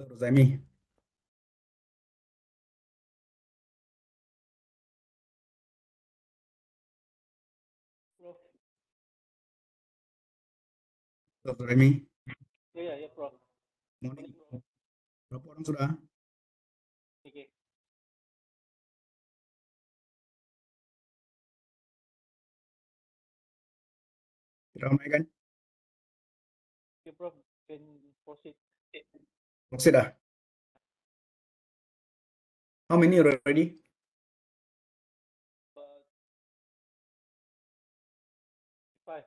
Dr. Rosaimi. Prof. Dr. Remy. Ya, Prof. Morning. Prof. Berapa orang sudah? Oke. Ramai kan? Oke, Prof. Can proceed. Proceed ah. How many already? But 5.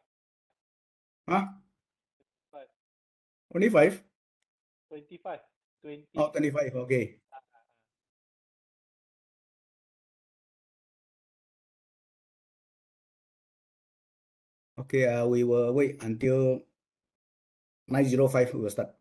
Huh? 5. Only 5? 25. 20. Oh, 25. Okay. Okay, we will wait until 9:05 we will start.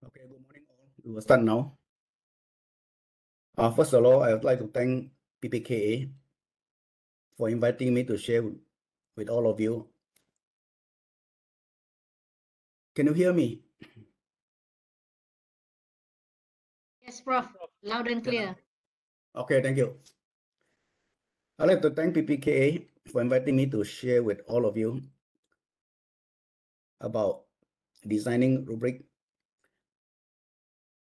Okay, good morning all. We will start now. First of all, I would like to thank PPKA for inviting me to share with all of you. Can you hear me? Yes, Prof. Loud and clear. Okay, thank you. I'd like to thank PPKA for inviting me to share with all of you about designing rubric.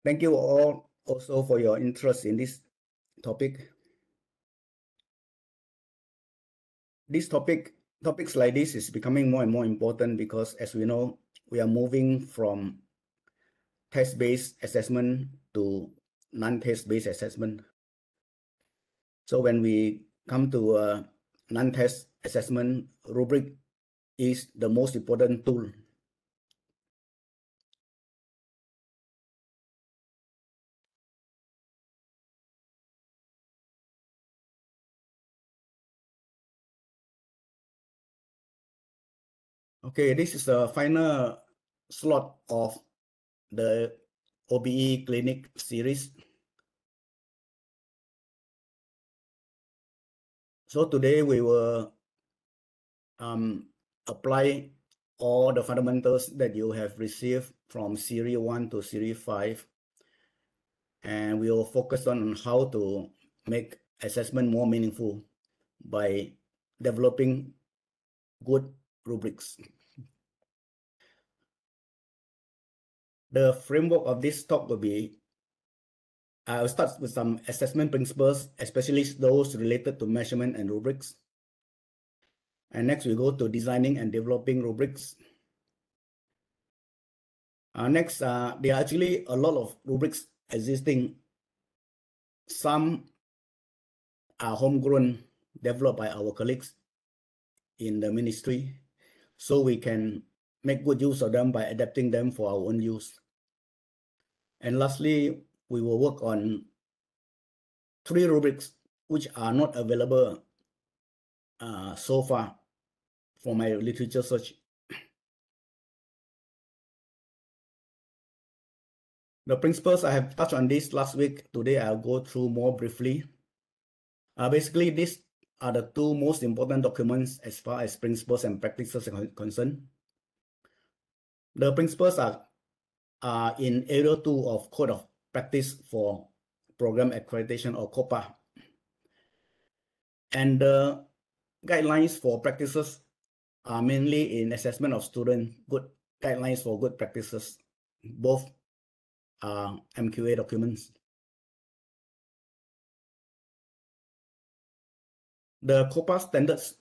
Thank you all also for your interest in this topic. Topics like this is becoming more and more important because, as we know, we are moving from test-based assessment to non-test-based assessment. So when we come to non-test assessment, rubric is the most important tool. Okay, this is the final slot of the OBE Klinik series. So today we will apply all the fundamentals that you have received from Series 1 to Series 5. And we will focus on how to make assessment more meaningful by developing good rubrics. The framework of this talk will be, I'll start with some assessment principles, especially those related to measurement and rubrics. And next we go to designing and developing rubrics. Next, there are actually a lot of rubrics existing. Some are homegrown, developed by our colleagues in the ministry, so we can make good use of them by adapting them for our own use. And lastly, we will work on 3 rubrics which are not available so far from my literature search. The principles, I have touched on this last week. Today I'll go through more briefly. Basically, these are the two most important documents as far as principles and practices are concerned. The principles are in Area 2 of Code of Practice for Program Accreditation, or COPA. And the guidelines for practices are mainly in assessment of student, good guidelines for good practices. Both are MQA documents. The COPA standards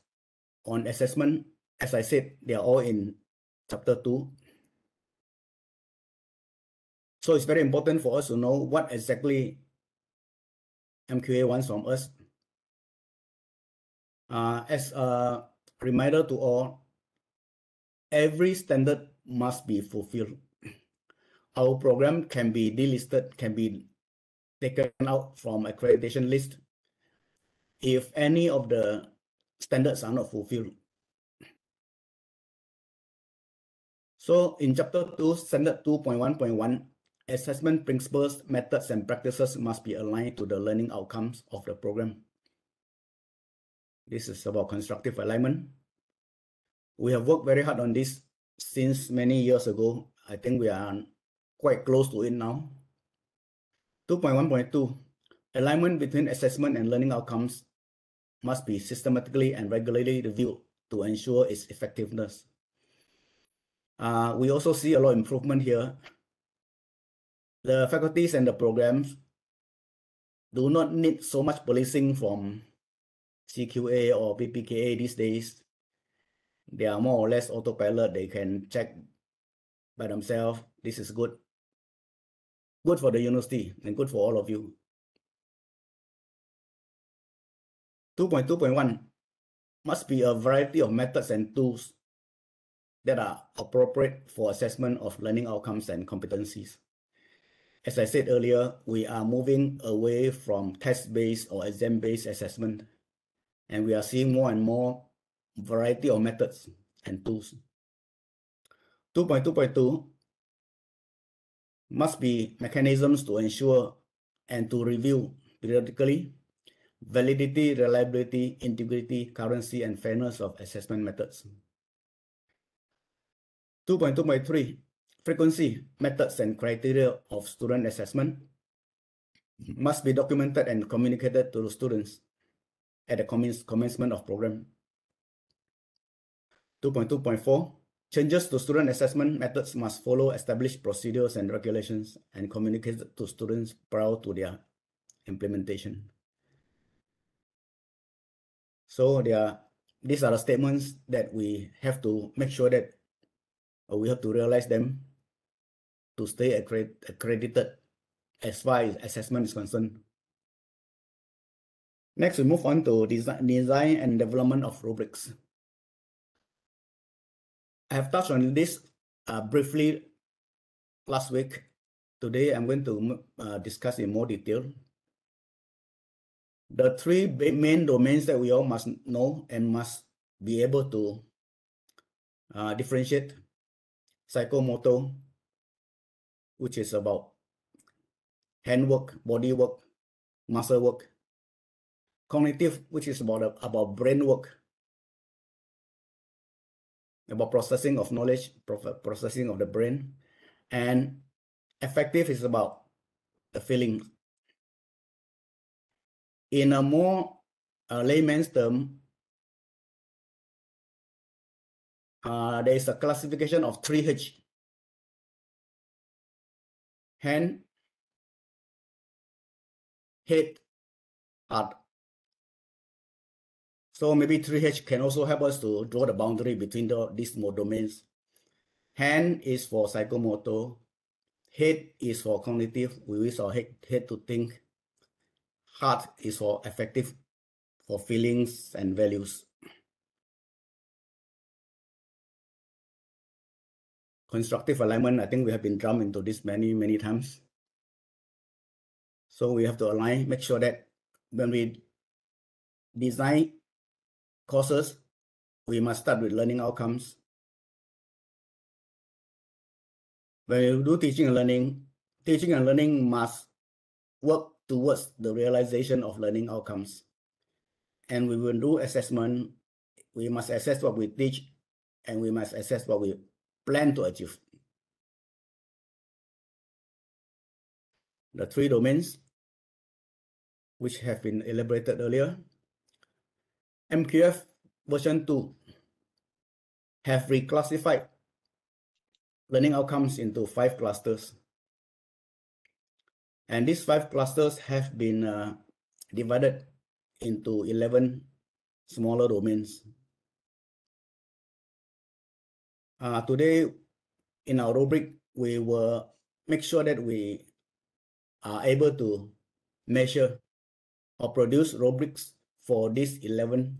on assessment, as I said, they are all in chapter 2. So it's very important for us to know what exactly MQA wants from us. As a reminder to all, every standard must be fulfilled. Our program can be delisted, can be taken out from accreditation list if any of the standards are not fulfilled. So in chapter 2, standard 2.1.1, assessment principles, methods, and practices must be aligned to the learning outcomes of the program. This is about constructive alignment. We have worked very hard on this since many years ago. I think we are quite close to it now. 2.1.2, alignment between assessment and learning outcomes must be systematically and regularly reviewed to ensure its effectiveness. We also see a lot of improvement here. The faculties and the programs do not need so much policing from CQA or PPKA these days. They are more or less autopilot. They can check by themselves. This is good. Good for the university and good for all of you. 2.2.1 must be a variety of methods and tools that are appropriate for assessment of learning outcomes and competencies. As I said earlier, we are moving away from test-based or exam-based assessment, and we are seeing more and more variety of methods and tools. 2.2.2 must be mechanisms to ensure and to review periodically validity, reliability, integrity, currency, and fairness of assessment methods. 2.2.3, frequency, methods, and criteria of student assessment must be documented and communicated to the students at the commencement of program. 2.2.4, changes to student assessment methods must follow established procedures and regulations and communicated to students prior to their implementation. So these are the statements that we have to make sure that we have to realize them to stay accredited as far as assessment is concerned. Next, we move on to design and development of rubrics. I have touched on this briefly last week. Today, I'm going to discuss in more detail. The three main domains that we all must know and must be able to differentiate: psychomotor, which is about handwork, body work, muscle work; cognitive, which is about brain work, about processing of knowledge, processing of the brain; and affective is about the feelings. In a more layman's term, there is a classification of 3H: hand, head, heart. So maybe 3H can also help us to draw the boundary between these more domains. Hand is for psychomotor, head is for cognitive, we use our head to think. Heart is for affective, for feelings and values. Constructive alignment, I think we have been drummed into this many times. So we have to align, make sure that when we design courses, we must start with learning outcomes. When you do teaching and learning must work towards the realization of learning outcomes. And we will do assessment. We must assess what we teach, and we must assess what we plan to achieve. The 3 domains, which have been elaborated earlier. MQF version 2 have reclassified learning outcomes into 5 clusters. And these 5 clusters have been divided into 11 smaller domains. Today, in our rubric, we will make sure that we are able to measure or produce rubrics for these 11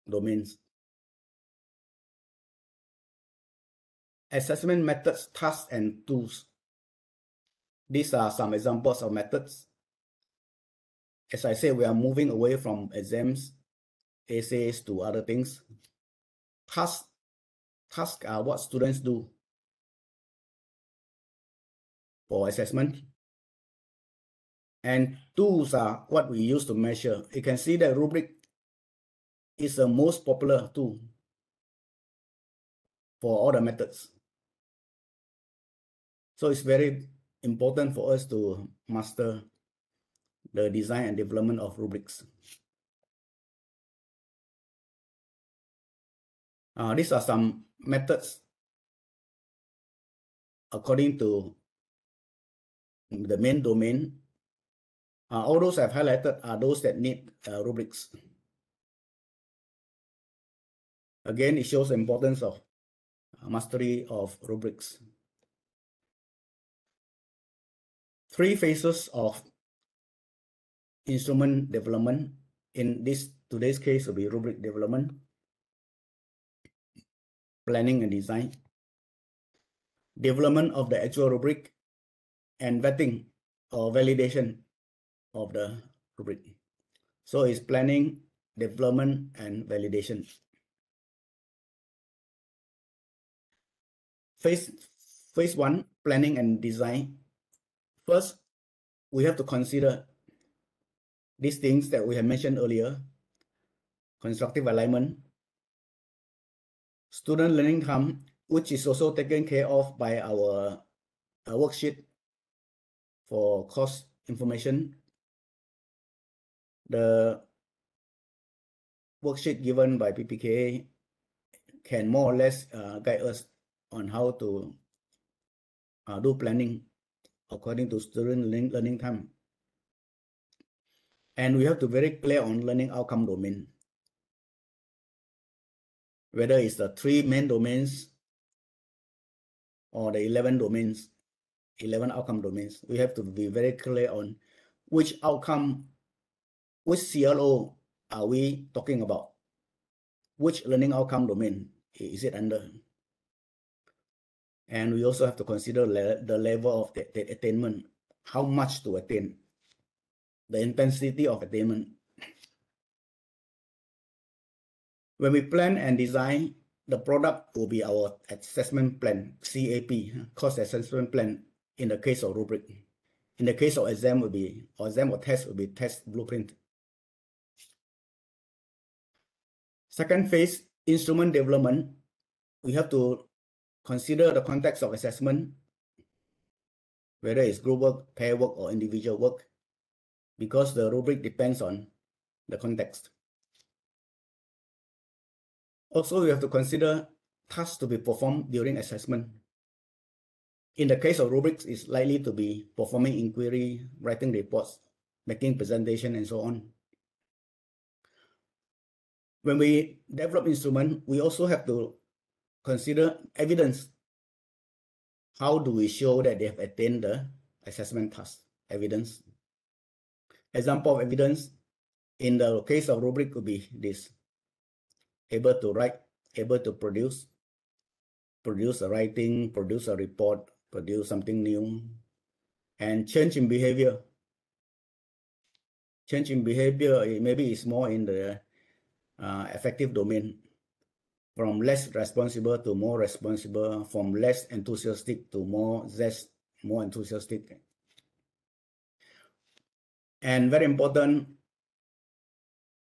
domains. Assessment methods, tasks, and tools. These are some examples of methods. As I said, we are moving away from exams, essays to other things. Tasks are what students do for assessment. And tools are what we use to measure. You can see that rubric is the most popular tool for all the methods. So it's very important for us to master the design and development of rubrics. These are some methods according to the main domain. All those I've highlighted are those that need rubrics. Again, it shows the importance of mastery of rubrics. 3 phases of instrument development. In today's case will be rubric development, planning and design, development of the actual rubric, and vetting or validation of the rubric. So it's planning, development, and validation. Phase 1, planning and design. First, we have to consider these things that we have mentioned earlier: constructive alignment, student learning time, which is also taken care of by our worksheet for course information. The worksheet given by PPKA can more or less guide us on how to do planning according to student learning time. And we have to be very clear on learning outcome domain. Whether it's the 3 main domains or the 11 domains, 11 outcome domains, we have to be very clear on which outcome, which CLO are we talking about? Which learning outcome domain is it under? And we also have to consider the level of the attainment, how much to attain, the intensity of attainment. When we plan and design, the product will be our assessment plan, CAP, course assessment plan, in the case of rubric. In the case of exam or test will be test blueprint. Second phase, instrument development. We have to consider the context of assessment, whether it's group work, pair work, or individual work, because the rubric depends on the context. Also, we have to consider tasks to be performed during assessment. In the case of rubrics, it's likely to be performing inquiry, writing reports, making presentation, and so on. When we develop instrument, we also have to consider evidence. How do we show that they have attained the assessment task? Evidence. Example of evidence in the case of rubric could be this: able to write, able to produce a writing, produce a report, produce something new, and change in behavior. Change in behavior maybe is more in the affective domain, from less responsible to more responsible, from less enthusiastic to more enthusiastic. And very important,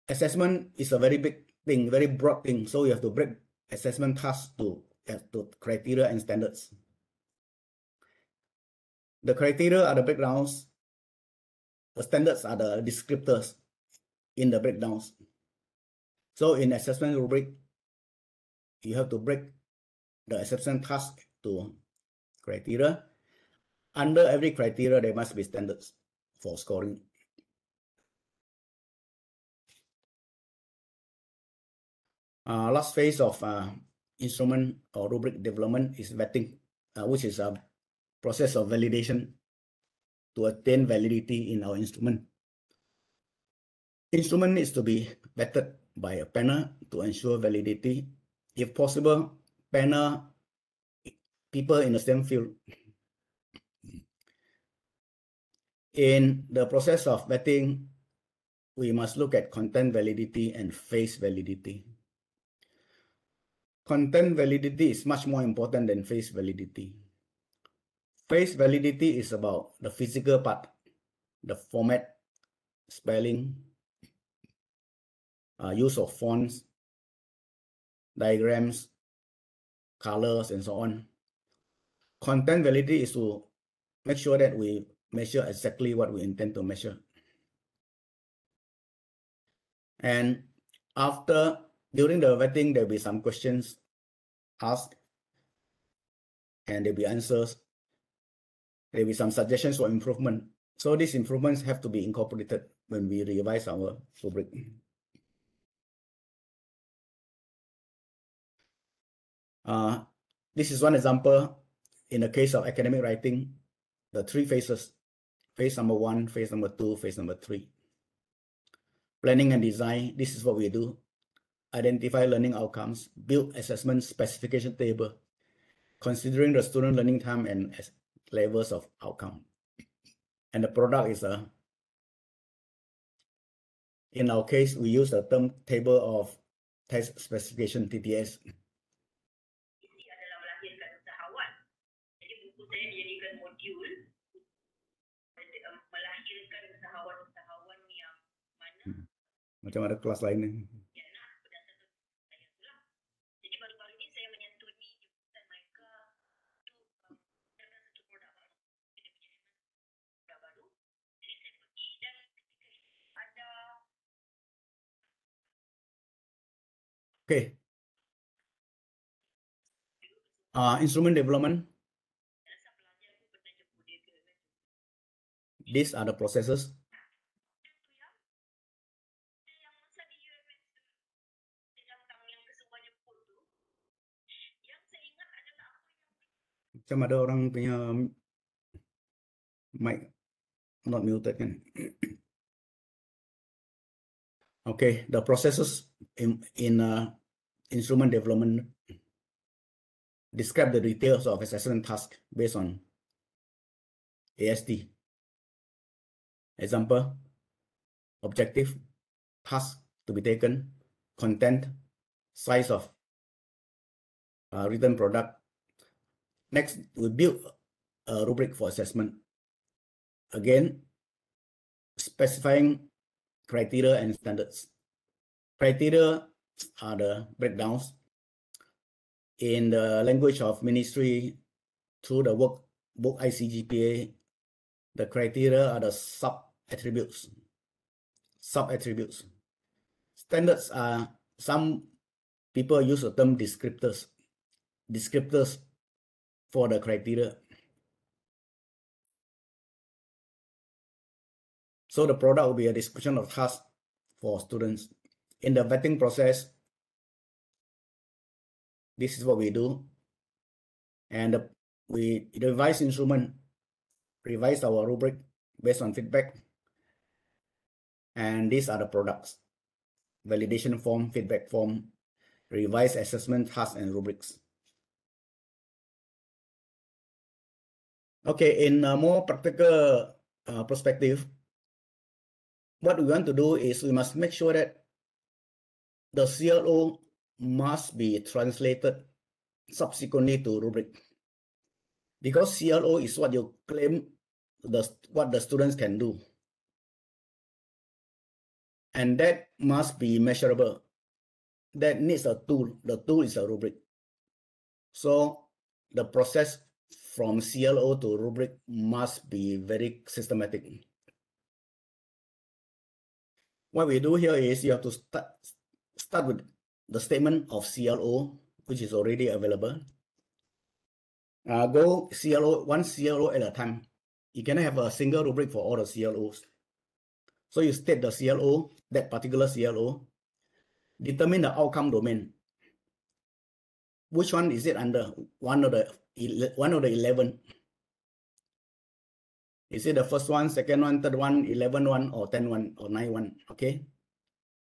assessment is a very big thing, very broad thing. So you have to break assessment tasks to criteria and standards. The criteria are the breakdowns. The standards are the descriptors in the breakdowns. So in assessment rubric, you have to break the assessment task to criteria. Under every criteria, there must be standards for scoring. Last phase of instrument or rubric development is vetting, which is a process of validation to attain validity in our instrument. Instrument needs to be vetted by a panel to ensure validity. If possible, panel people in the same field. In the process of vetting, we must look at content validity and phase validity. Content validity is much more important than phase validity. Phase validity is about the physical part, the format, spelling, use of fonts, diagrams, colors, and so on. Content validity is to make sure that we measure exactly what we intend to measure. And during the vetting, there'll be some questions asked, and there'll be answers. There'll be some suggestions for improvement. So these improvements have to be incorporated when we revise our rubric. This is one example in the case of academic writing, the 3 phases, phase number 1, phase number 2, phase number 3. Planning and design, this is what we do. Identify learning outcomes, build assessment specification table, considering the student learning time and levels of outcome. And the product is in our case, we use the term table of test specification, TTS. Macam ada kelas lain ni. Okay. Instrument development. These are the processes. Macam ada orang punya mic not muted kan. Okay, the processes in instrument development describe the details of assessment task based on AST. Example, objective, task to be taken, content, size of written product. Next, we build a rubric for assessment. Again, specifying criteria and standards. Criteria are the breakdowns. In the language of ministry, through the workbook ICGPA, the criteria are the sub-attributes. Standards are, some people use the term descriptors for the criteria. So the product will be a description of tasks for students. In the vetting process, this is what we do. And we revise instrument, revise our rubric based on feedback. And these are the products: validation form, feedback form, revised assessment tasks, and rubrics. Okay, in a more practical perspective, what we want to do is we must make sure that the CLO must be translated subsequently to rubric, because CLO is what you claim what the students can do, and that must be measurable. That needs a tool. The tool is a rubric. So the process from CLO to rubric must be very systematic. What we do here is you have to start with the statement of CLO, which is already available. Go CLO, one CLO at a time. You cannot have a single rubric for all the CLOs. So you state the CLO, that particular CLO, determine the outcome domain. Which one is it under? One of the 11. Is it the first one, second one, third one, 11 one, or 10 one, or 9 one? Okay.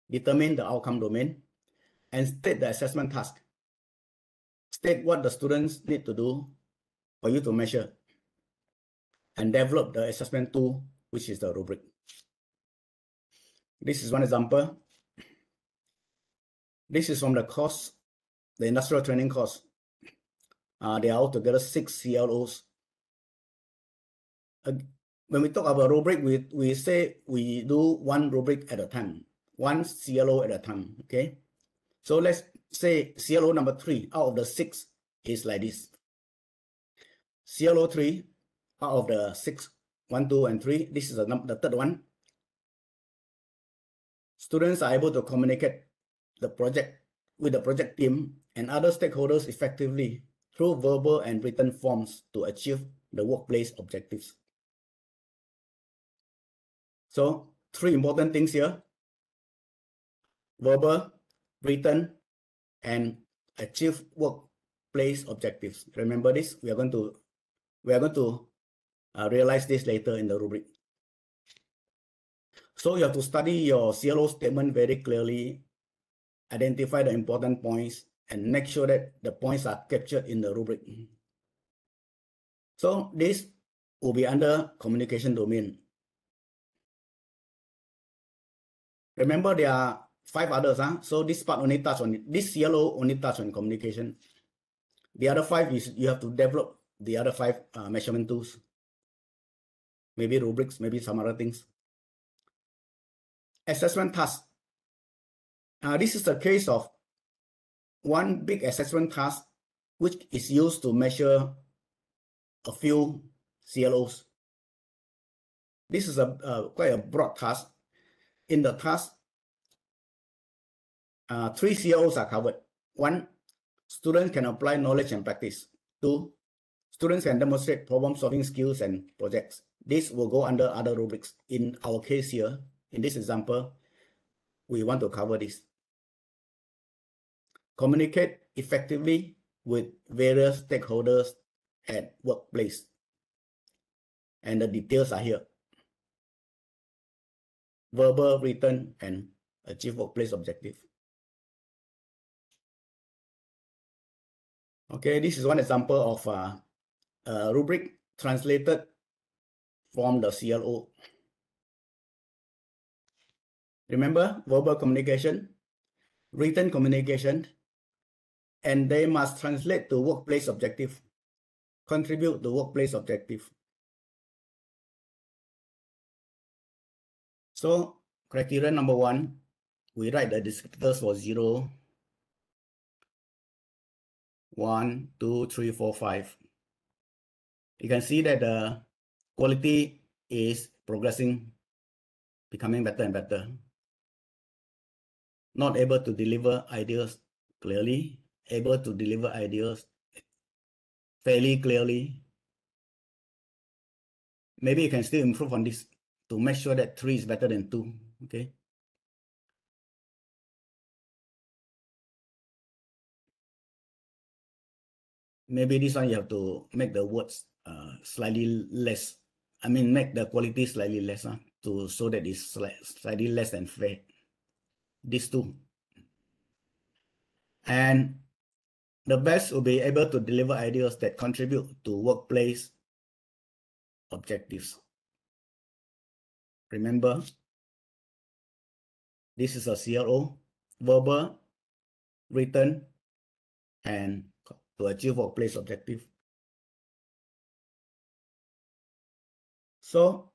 Determine the outcome domain and state the assessment task. State what the students need to do for you to measure, and develop the assessment tool, which is the rubric. This is one example. This is from the course, the industrial training course. There are altogether 6 CLOs. When we talk about rubric, we say we do one rubric at a time, one CLO at a time, okay? So let's say CLO number 3 out of the 6 is like this. CLO 3 out of the 6, 1, 2, and 3, this is the third one. Students are able to communicate with the project team and other stakeholders effectively through verbal and written forms to achieve the workplace objectives. So 3 important things here: verbal, written, and achieve workplace objectives. Remember this. We are going to realize this later in the rubric. So you have to study your CLO statement very clearly, identify the important points, and make sure that the points are captured in the rubric. So this will be under communication domain. Remember, there are 5 others. So this part only touch on it. This CLO only touch on communication. The other 5 is you have to develop the other 5 measurement tools. Maybe rubrics, maybe some other things. Assessment task. This is the case of one big assessment task, which is used to measure a few CLOs. This is quite a broad task. In the task, 3 CLOs are covered. 1, students can apply knowledge and practice. 2, students can demonstrate problem-solving skills and projects. This will go under other rubrics. In our case here, in this example, we want to cover this. Communicate effectively with various stakeholders at workplace. And the details are here: verbal, written, and achieve workplace objective. Okay, this is one example of a rubric translated from the CLO. Remember, verbal communication, written communication, and they must translate to workplace objective, contribute to workplace objective. So criteria number 1, we write the descriptors for 0, 1, 2, 3, 4, 5. You can see that the quality is progressing, becoming better and better. Not able to deliver ideas clearly, able to deliver ideas fairly clearly. Maybe you can still improve on this to make sure that 3 is better than 2. Okay. Maybe this one you have to make the words slightly less. I mean, make the quality slightly less to so that it's slightly less than fair. These 2. And the best will be able to deliver ideas that contribute to workplace objectives. Remember, this is a CLO. verbal, written, and to achieve workplace objective. So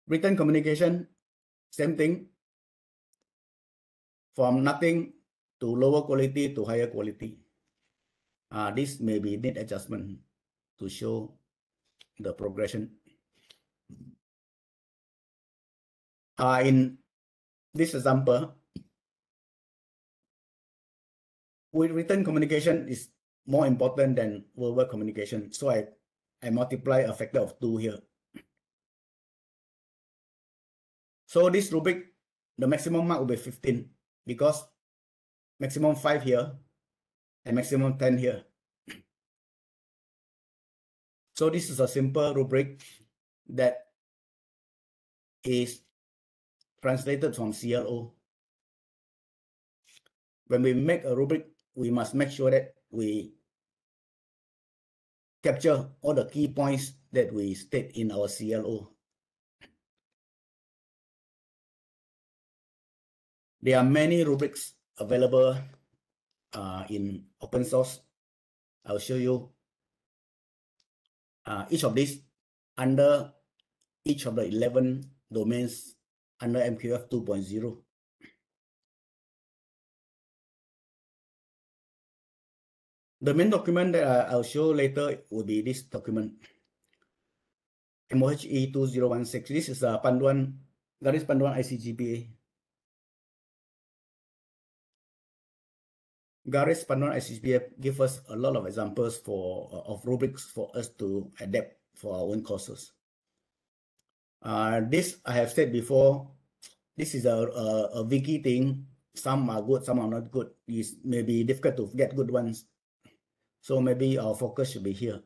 written communication, same thing, from nothing to lower quality to higher quality. This may be need adjustment to show the progression. In this example, with written communication is more important than verbal communication. So I multiply a factor of 2 here. So this rubric, the maximum mark will be 15 because maximum 5 here and maximum 10 here. So this is a simple rubric that is translated from CLO. When we make a rubric, we must make sure that we capture all the key points that we state in our CLO. There are many rubrics available in open source. I'll show you each of these under each of the 11 domains under MQF 2.0. The main document that I'll show later will be this document, MOHE 2016. This is a garis panduan ICGPA. Garis panduan ICGPA give us a lot of examples of rubrics for us to adapt for our own courses. This I have said before. This is a wiki thing. Some are good, some are not good. It may be difficult to get good ones. So maybe our focus should be here.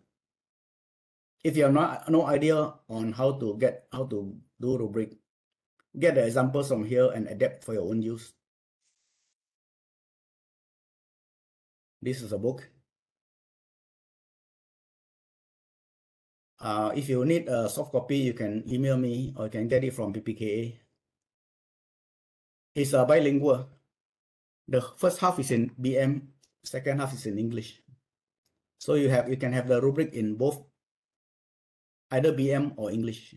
If you have no idea on how to do rubric, get the examples from here and adapt for your own use. This is a book. If you need a soft copy, you can email me or you can get it from PPKA. It's bilingual. The first half is in BM, second half is in English. So you can have the rubric in both either BM or English.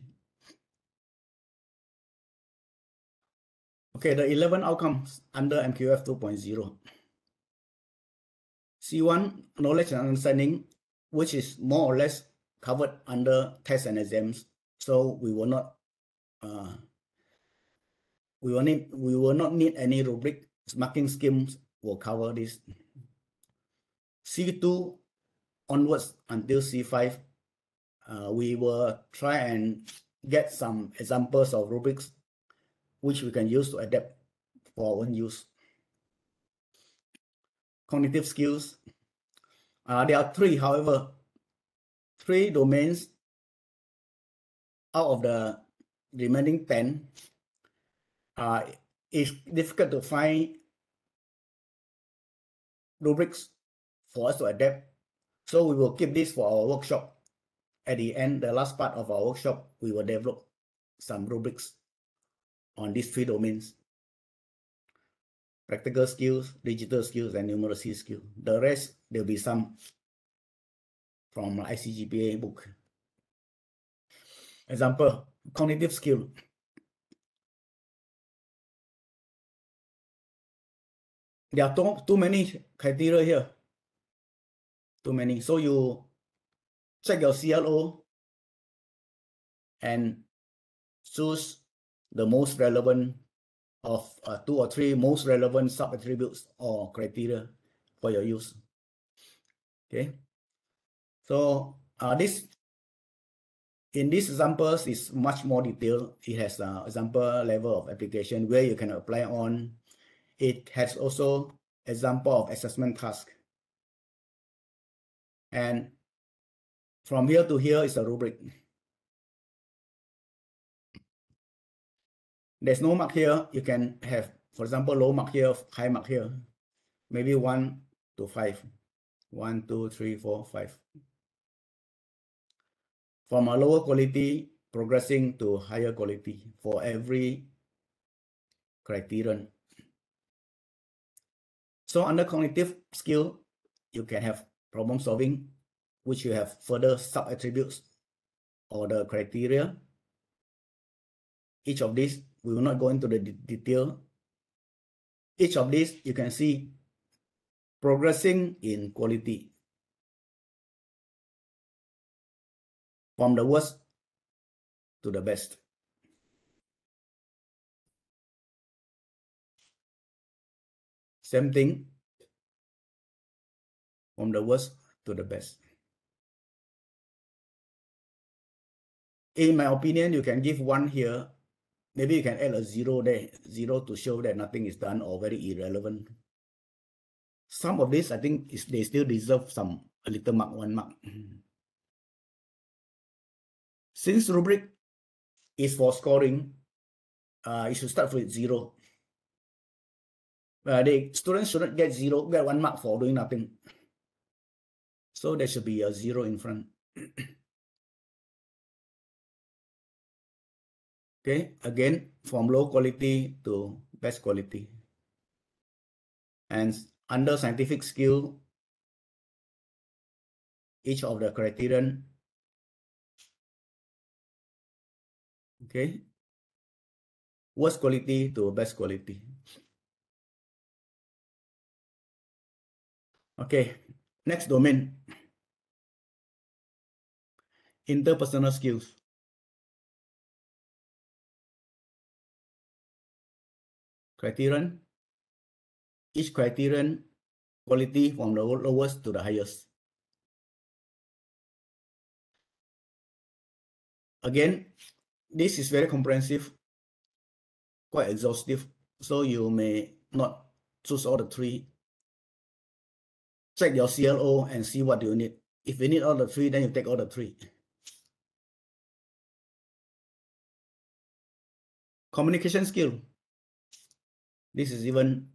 Okay, the 11 outcomes under MQF 2.0. C1, knowledge and understanding, which is more or less covered under tests and exams. So we will not need any rubric. Marking schemes will cover this. C2 onwards until C5, we will try and get some examples of rubrics which we can use to adapt for our own use. Cognitive skills. There are 3, however, 3 domains out of the remaining 10. It's difficult to find rubrics for us to adapt. So we will keep this for our workshop. At the end, the last part of our workshop, we will develop some rubrics on these 3 domains: practical skills, digital skills, and numeracy skills. The rest, there'll be some from ICGPA book. Example, cognitive skill. There are too many criteria here. Too many. So you check your CLO and choose the most relevant of 2 or 3 most relevant sub-attributes or criteria for your use. Okay. So in these examples is much more detailed. It has an example level of application where you can apply on. It has also example of assessment task. And from here to here is a rubric. There's no mark here. You can have, for example, low mark here, high mark here. Maybe 1 to 5. 1, 2, 3, 4, 5. From a lower quality, progressing to higher quality for every criterion. So under cognitive skill, you can have problem solving, which you have further sub-attributes or the criteria. Each of these, we will not go into the detail. Each of these, you can see progressing in quality from the worst to the best. Same thing from the worst to the best. In my opinion, you can give 1 here. Maybe you can add a 0 there, 0 to show that nothing is done or very irrelevant. Some of these, I think, they still deserve a little mark, 1 mark. Since rubric is for scoring, you should start with 0. The students shouldn't get 1 mark for doing nothing. So there should be a 0 in front. Okay, again, from low quality to best quality. And under scientific skill, each of the criterion, okay, worst quality to best quality. Okay, next domain, interpersonal skills. Criterion, each criterion quality from the lowest to the highest. Again, this is very comprehensive, quite exhaustive, so you may not choose all the 3. Check your CLO and see what you need. If you need all the 3, then you take all the 3. Communication skill. This is even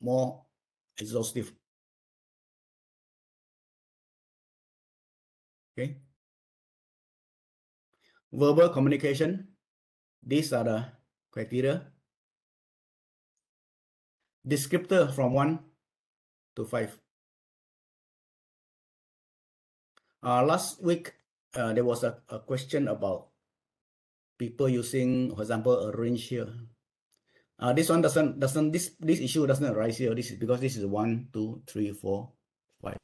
more exhaustive. Okay. Verbal communication. These are the criteria. Descriptor from 1 to 5. Last week, there was a question about people using, for example, a range here. This one this issue doesn't arise here. This is because this is 1, 2, 3, 4, 5.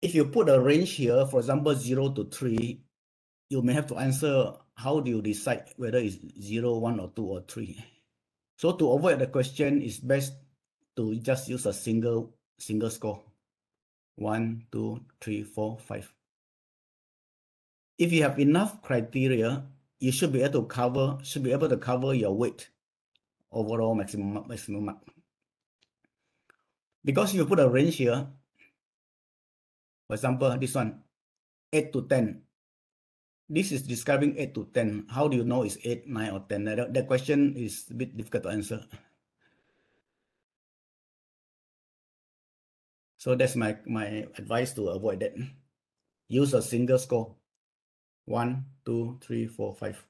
If you put a range here, for example, 0 to 3, you may have to answer how do you decide whether it's 0, 1, or 2, or 3. So to avoid the question, it's best to just use a single score. 1, 2, 3, 4, 5. If you have enough criteria, you should be able to cover your weight overall maximum mark. Because if you put a range here, for example, this one, 8 to 10. This is describing 8 to 10. How do you know it's 8, 9, or 10? That question is a bit difficult to answer. So that's my advice to avoid that. Use a single score. 1, 2, 3, 4, 5.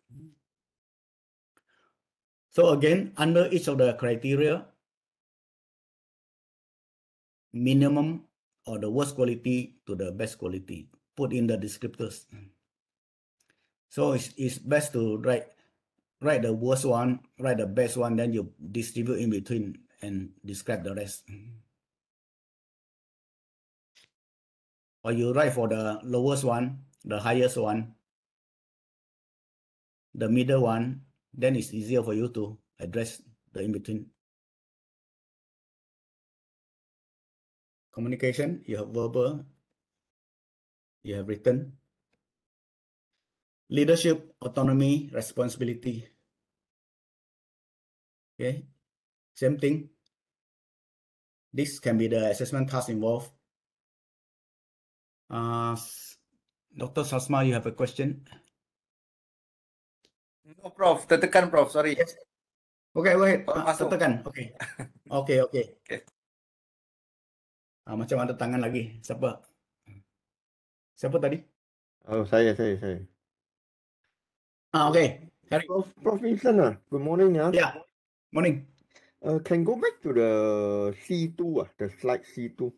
So again, under each of the criteria, minimum or the worst quality to the best quality, put in the descriptors. So it's best to write the worst one, write the best one, then you distribute in between and describe the rest. Or you write for the lowest one, the highest one, the middle one, then it's easier for you to address the in-between. Communication, you have verbal, you have written. Leadership, autonomy, responsibility. Okay, same thing. This can be the assessment task involved. Dr. Sasma, you have a question? No, Prof. Tertekan, Prof. Sorry. Yes. Okay, go ahead. Masuk. Tekan. Okay. Okay. Okay. Macam ada tangan lagi. Siapa tadi? Oh, saya. Okay. Harry. Prof. Vincent, good morning. Yeah. Morning. Can go back to the C2, the slide C2.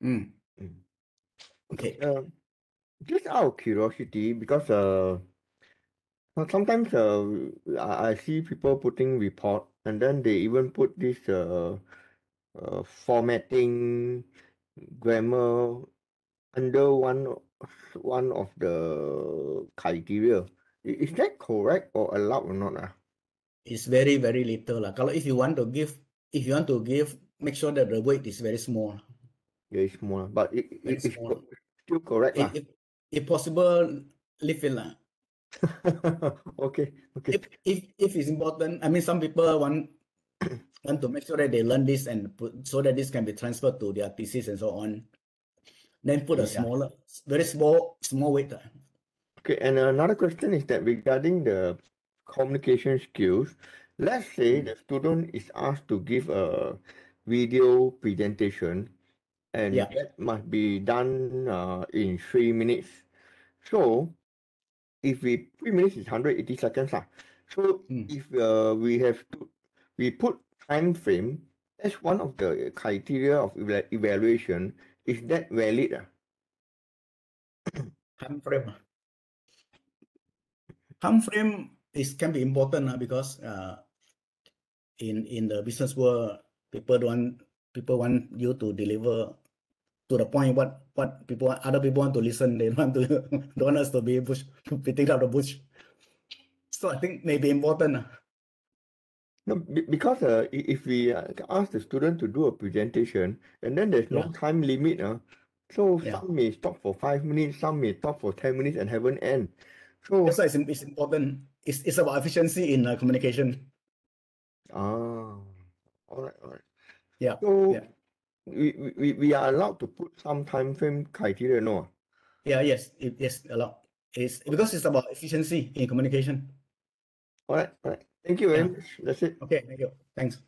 Mm. Mm. Okay. Just out of curiosity, because sometimes I see people putting report, and then they even put this formatting grammar under one of the criteria. Is that correct or allowed or not? It's very, very little lah. Kalau if you want to give, make sure that the weight is very small. Very small, but Very it's small. still correct lah. If possible, leave it lah. Okay. If it's important, I mean, some people want to make sure that they learn this and so that this can be transferred to their thesis and so on. Then put a Yeah. smaller, very small weight. Okay, and another question is that regarding the communication skills, let's say the student is asked to give a video presentation, and Yeah. that must be done in 3 minutes. So, if 3 minutes is 180 seconds lah. So, if we put time frame as one of the criteria of evaluation, is that valid? Time frame. Time frame can be important because in the business world, people want you to deliver to the point what other people want to listen. They don't want us to be beating up the bush. So I think may be important. No, because if we ask the student to do a presentation and then there's no time limit, so some may stop for 5 minutes, some may talk for 10 minutes and haven't end. So that's why it's important. It's about efficiency in communication. all right. Yeah. So yeah. we are allowed to put some time frame criteria, no? Yes, allowed. It's because it's about efficiency in communication. All right. Thank you very much. That's it. Okay, thank you. Thanks.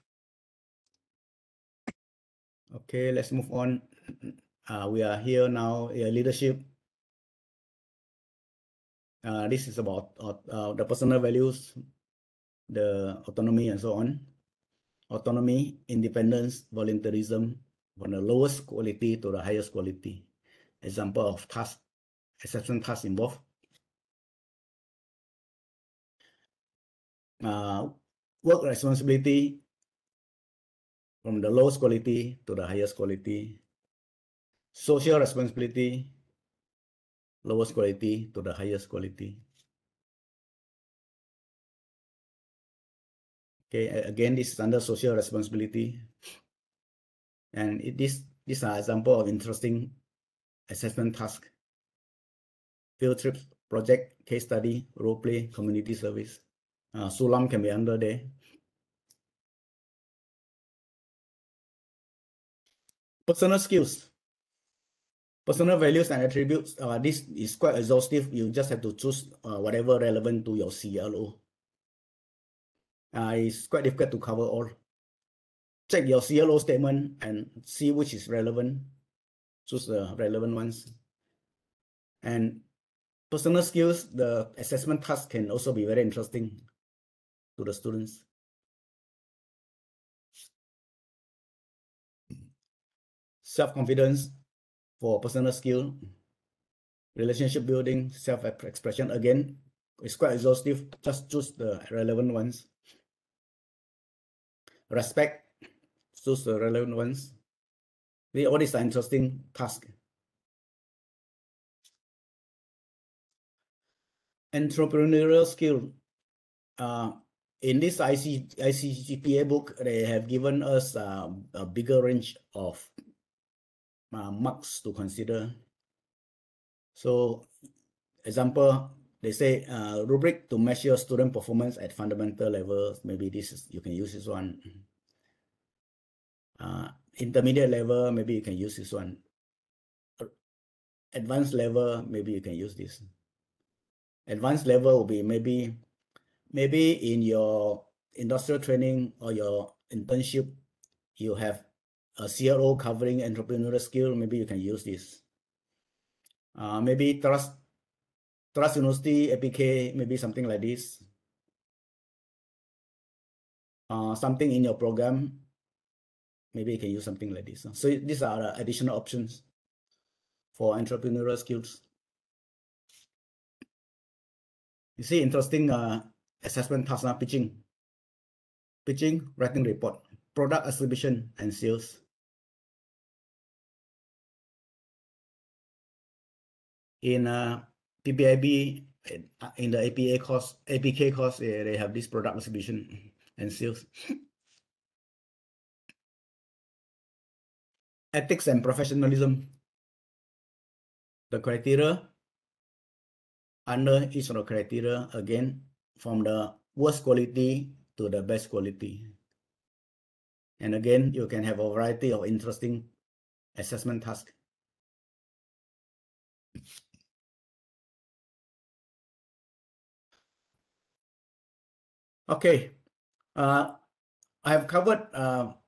Okay, let's move on. We are here now. Leadership. This is about the personal values, the autonomy, and so on. Autonomy, independence, voluntarism, from the lowest quality to the highest quality. Example of task, assessment tasks involved. Work responsibility, from the lowest quality to the highest quality. Social responsibility, lowest quality to the highest quality. Okay, again, this is under social responsibility. And these are example of interesting assessment task. Field trips, project, case study, role play, community service. Sulam can be under there. Personal skills. Personal values and attributes. This is quite exhaustive. You just have to choose whatever relevant to your CLO. It's quite difficult to cover all. Check your CLO statement and see which is relevant. Choose the relevant ones. And personal skills, the assessment task can also be very interesting to the students. Self-confidence for personal skill. Relationship building, self-expression, again, it's quite exhaustive. Just choose the relevant ones. Respect, choose the relevant ones. All these are interesting tasks. Entrepreneurial skill. In this ICGPA book, they have given us a bigger range of marks to consider. So, example, they say rubric to measure student performance at fundamental levels. Maybe you can use this one. Intermediate level, maybe you can use this one. Advanced level, maybe you can use this. Advanced level will be maybe in your industrial training or your internship, you have a CRO covering entrepreneurial skill, maybe you can use this. Maybe Trust University, APK, maybe something like this. Something in your program, maybe you can use something like this. So these are the additional options for entrepreneurial skills. You see, interesting assessment tasks are pitching, writing report, product exhibition, and sales. In PPIB, in the APK course, they have this product exhibition and sales. Ethics and professionalism. The criteria, under each of the criteria, again, from the worst quality to the best quality. And again, you can have a variety of interesting assessment tasks. Okay, I have covered out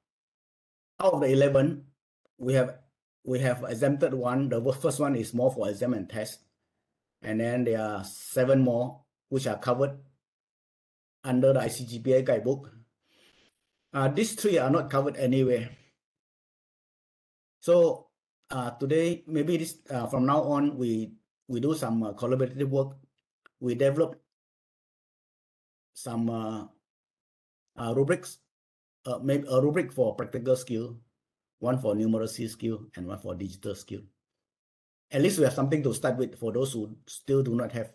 of the 11, we have exempted one. The first one is more for exam and test, and then there are 7 more which are covered under the ICGPA guidebook. These 3 are not covered anywhere. So today, maybe this from now on, we do some collaborative work. We develop some rubrics, maybe a rubric for practical skill, one for numeracy skill, and one for digital skill. At least we have something to start with for those who still do not have.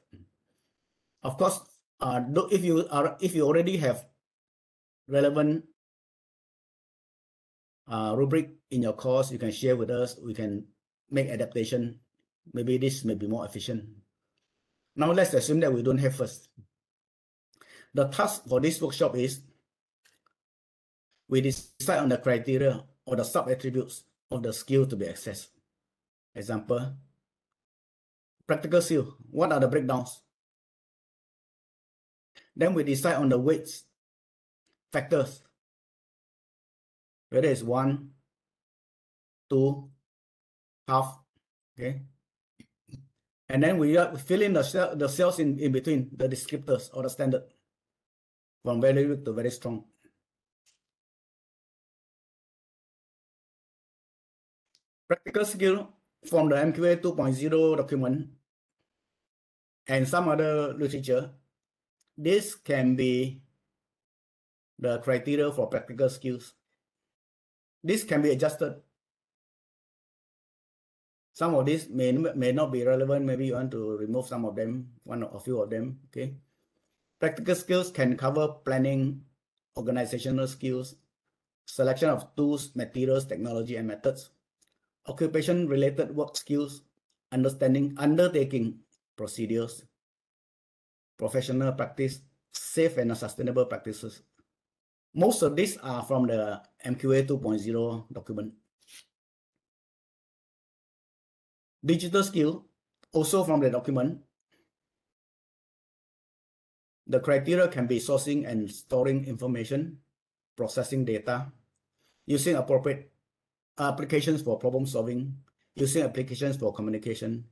Of course, if you already have relevant rubric in your course, you can share with us. We can make adaptation. Maybe this may be more efficient. Now let's assume that we don't have first. The task for this workshop is we decide on the criteria or the sub-attributes of the skill to be accessed. Example, practical skill. What are the breakdowns? Then we decide on the weights, factors, whether it's 1, 2, half, okay? And then we fill in the cells in between, the descriptors or the standard, from very weak to very strong. Practical skill from the MQA 2.0 document and some other literature, this can be the criteria for practical skills. This can be adjusted. Some of these may not be relevant. Maybe you want to remove some of them, one or a few of them, okay? Practical skills can cover planning, organizational skills, selection of tools, materials, technology, and methods, occupation-related work skills, undertaking procedures, professional practice, safe and sustainable practices. Most of these are from the MQA 2.0 document. Digital skill, also from the document. The criteria can be sourcing and storing information, processing data, using appropriate applications for problem solving, using applications for communication,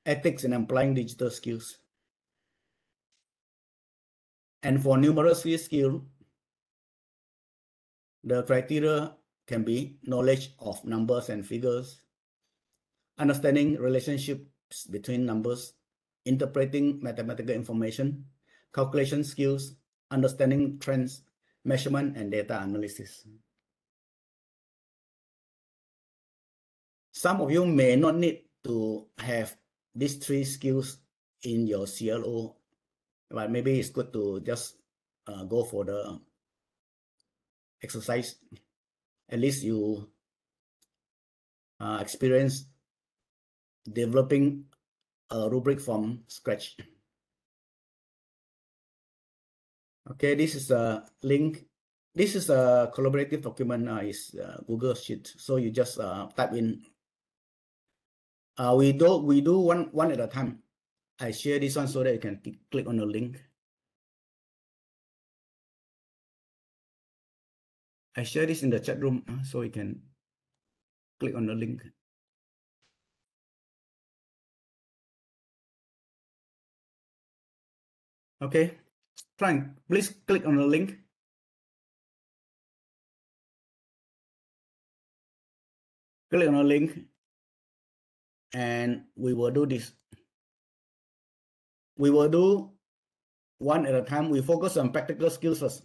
ethics in applying digital skills. And for numeracy skill, the criteria can be knowledge of numbers and figures, understanding relationships between numbers, interpreting mathematical information, calculation skills, understanding trends, measurement, and data analysis. Some of you may not need to have these 3 skills in your CLO, but maybe it's good to just go for the exercise. At least you experience developing a rubric from scratch. Okay, this is a link. This is a collaborative document. It's Google Sheet. So you just type in. We do one at a time. I share this one so that you can click on the link. I share this in the chat room so you can click on the link. Okay, please click on the link. Click on the link and we will do this. We will do one at a time. We focus on practical skills first.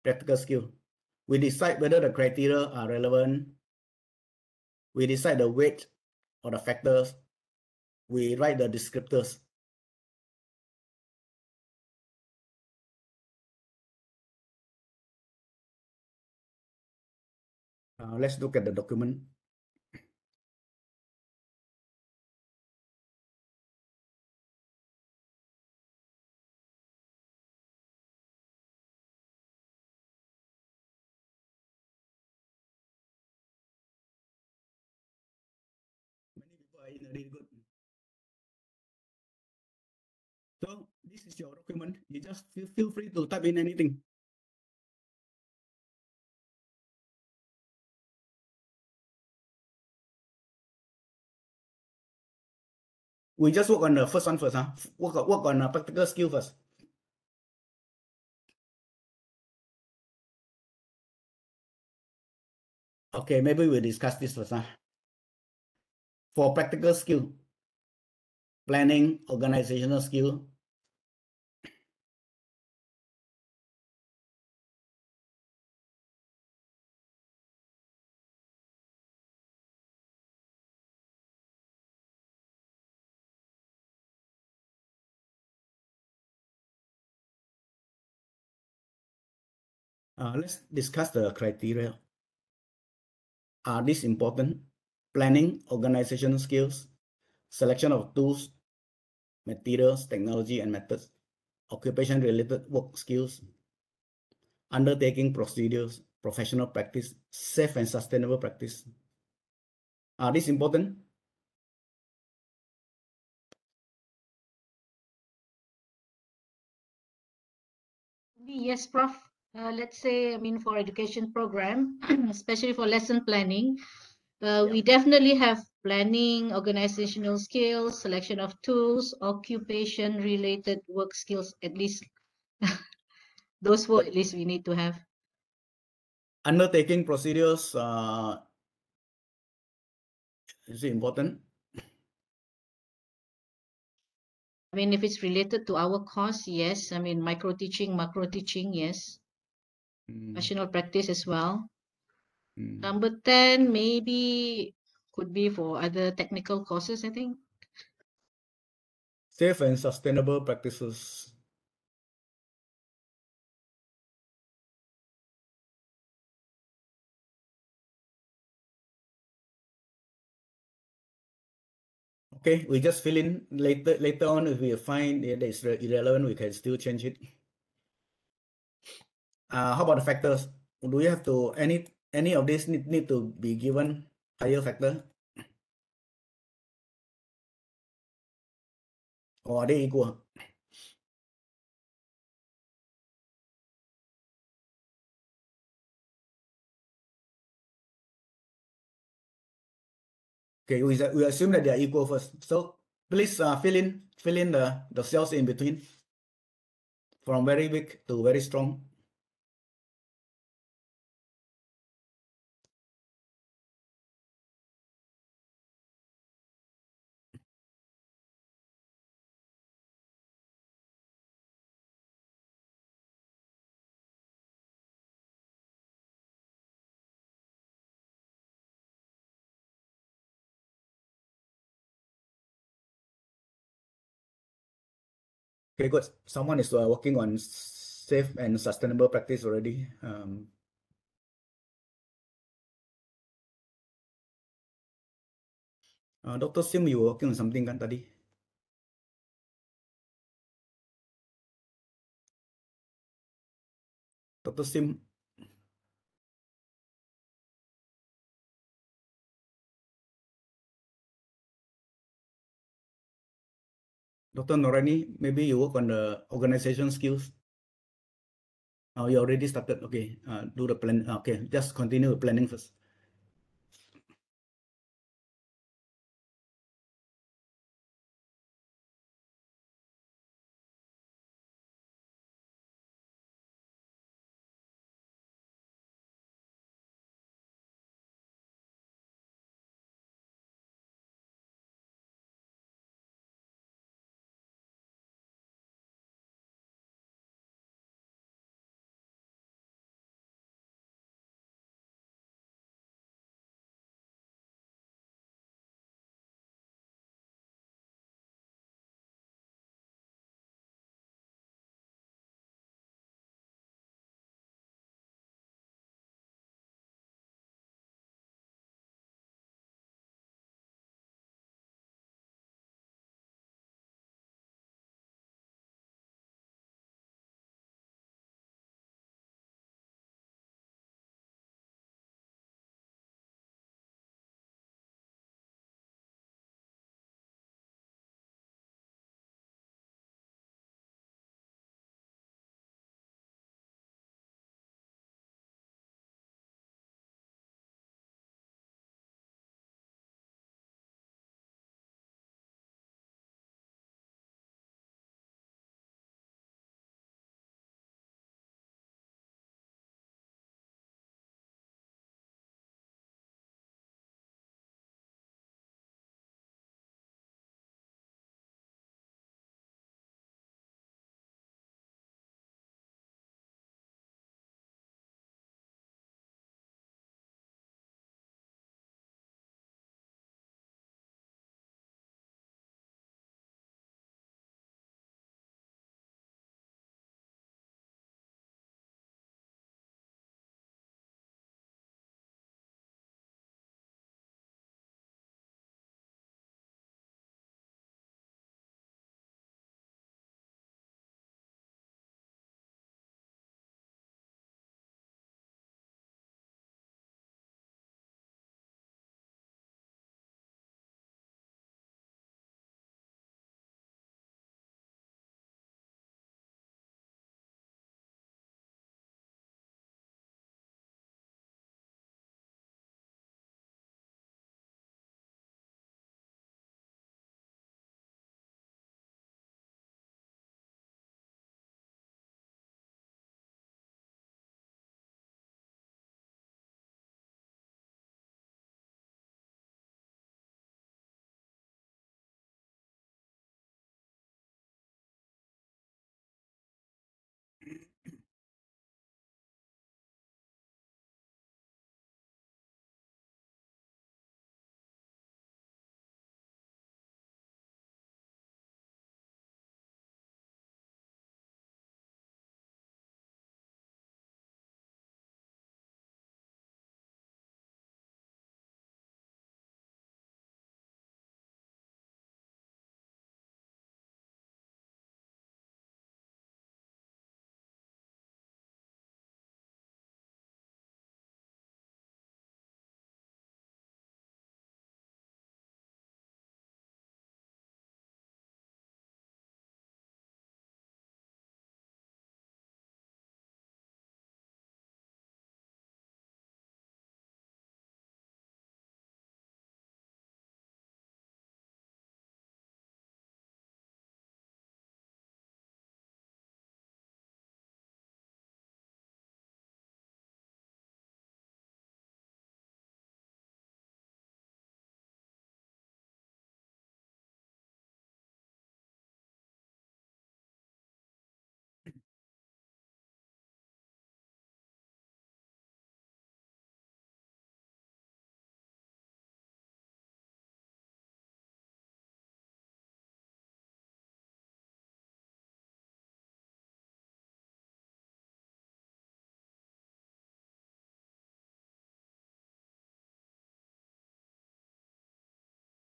Practical skill. We decide whether the criteria are relevant. We decide the weight or the factors. We write the descriptors. Let's look at the document. Many people are in a really good. So this is your document. You just feel free to type in anything. We just work on the first one first, huh? Work on a practical skill first. Okay, maybe we'll discuss this first, huh? For practical skill, planning, organizational skill. Let's discuss the criteria. Are these important? Planning, organizational skills, selection of tools, materials, technology, and methods, occupation-related work skills, undertaking procedures, professional practice, safe and sustainable practice. Are these important? Yes, Prof. Let's say, for education program, especially for lesson planning, we definitely have planning, organizational skills, selection of tools, occupation-related work skills, at least. Those four, at least we need to have. Undertaking procedures, is it important? If it's related to our course, yes. Micro teaching, macro teaching, yes. Professional practice as well. Number 10, maybe could be for other technical courses, I think. Safe and sustainable practices. Okay, we just fill in later on. If we find that it's irrelevant, we can still change it. How about the factors? Do we have to any of these need to be given higher factor? Or are they equal? Okay, we assume that they are equal first. So please fill in the cells in between from very weak to very strong. Okay, good. Someone is working on safe and sustainable practice already. Dr. Sim, you were working on something kan tadi? Dr. Sim, Dr. Norani, maybe you work on the organization skills. You already started. Okay, do the plan. Okay, just continue planning first.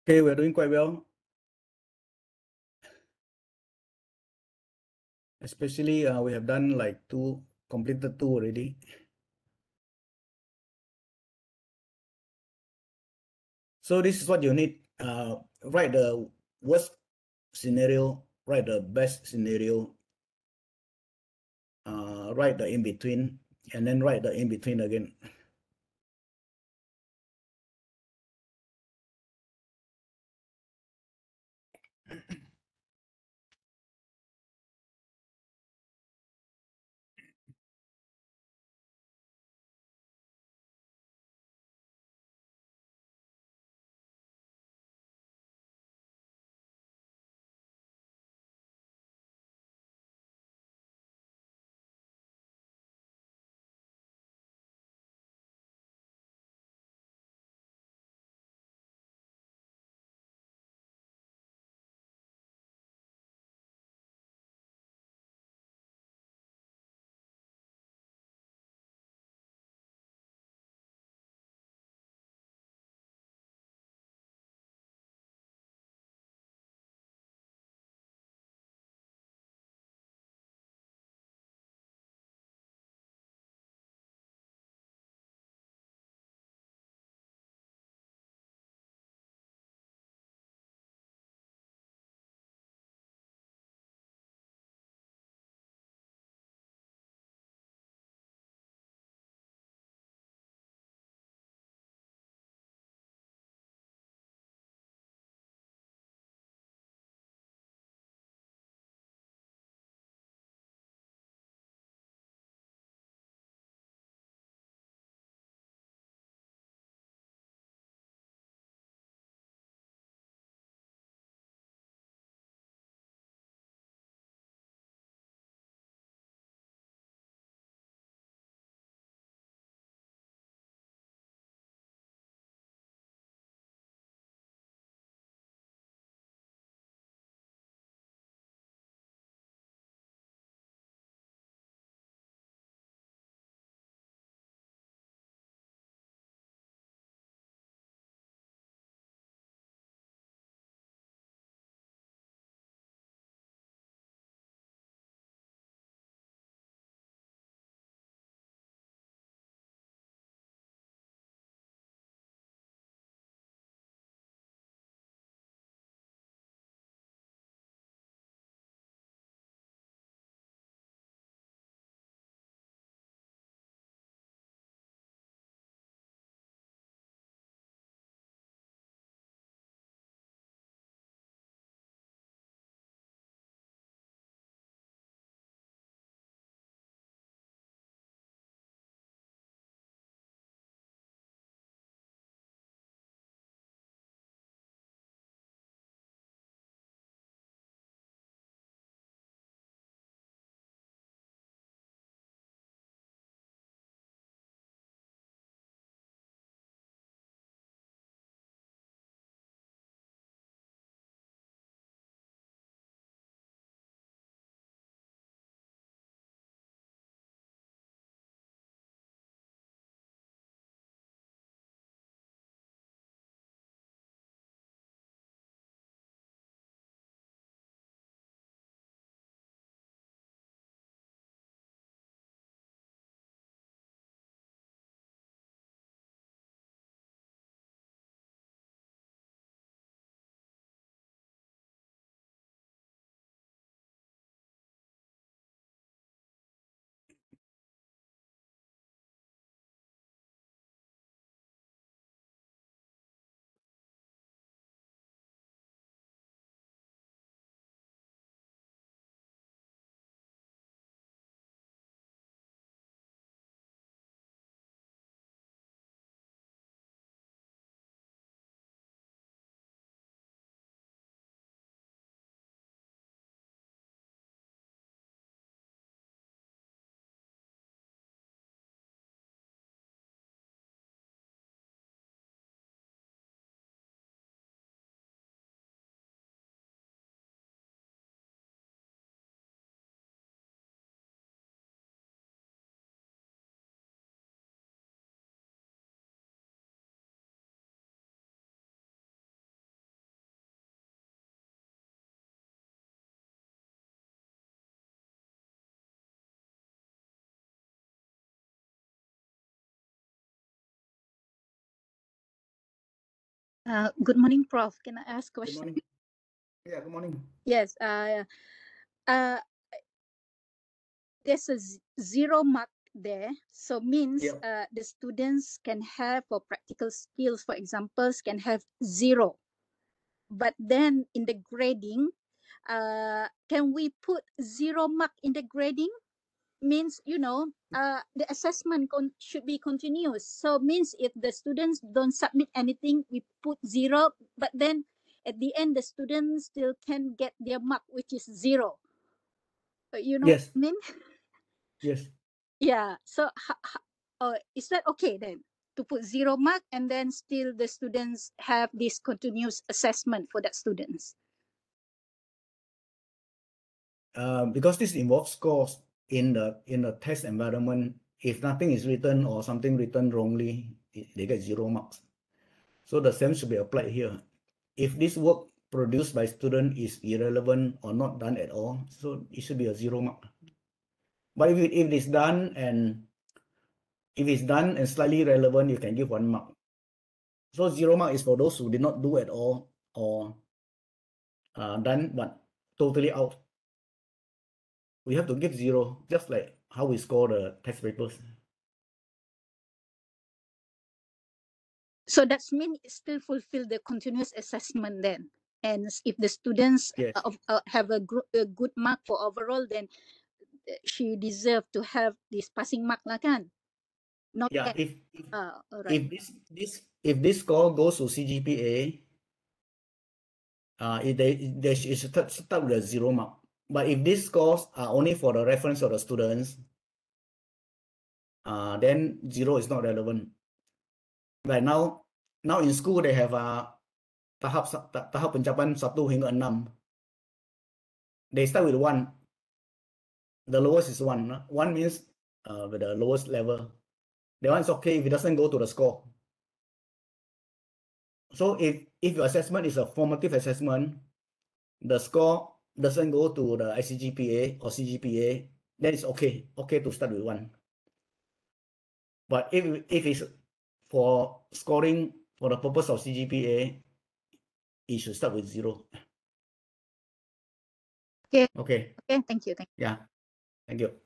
Okay, we're doing quite well. Especially we have done like completed two already. So this is what you need. Write the worst scenario, write the best scenario, write the in between, and then write the in between again. Good morning, Prof. Can I ask a Good question? morning. Yeah, good morning. Yes. There's a zero mark there, so means Yep. the students can have for practical skills, for example, can have 0. But then in the grading, can we put 0 mark in the grading? Means the assessment should be continuous. So means if the students don't submit anything, we put 0. But then at the end, the students still can get their mark, which is 0. You know Yes. what I mean? Yes. Yeah. So is that okay then to put 0 mark and then still the students have this continuous assessment for that students? Because this involves scores in the test environment. If nothing is written or something written wrongly, they get 0 marks. So the same should be applied here. If this work produced by student is irrelevant or not done at all, so it should be a 0 mark. But if it's done and slightly relevant, you can give 1 mark. So 0 mark is for those who did not do at all or done but totally out. We have to give 0, just like how we score the test papers. So that's mean it still fulfill the continuous assessment then. And if the students Yes. have a good mark for overall, then she deserve to have this passing mark lah kan? Not Yeah, that. All right. if this score goes to CGPA, they should start with a 0 mark. But if these scores are only for the reference of the students, then 0 is not relevant. Right now in school they have tahap pencapaian 1 hingga 6. They start with 1. The lowest is 1. 1 means with the lowest level. That one is okay if it doesn't go to the score. So if your assessment is a formative assessment, the score doesn't go to the ICGPA or CGPA, then it's okay to start with 1. But if it's for scoring for the purpose of CGPA, it should start with 0. Okay. Okay. Okay. Thank you. Yeah. Thank you.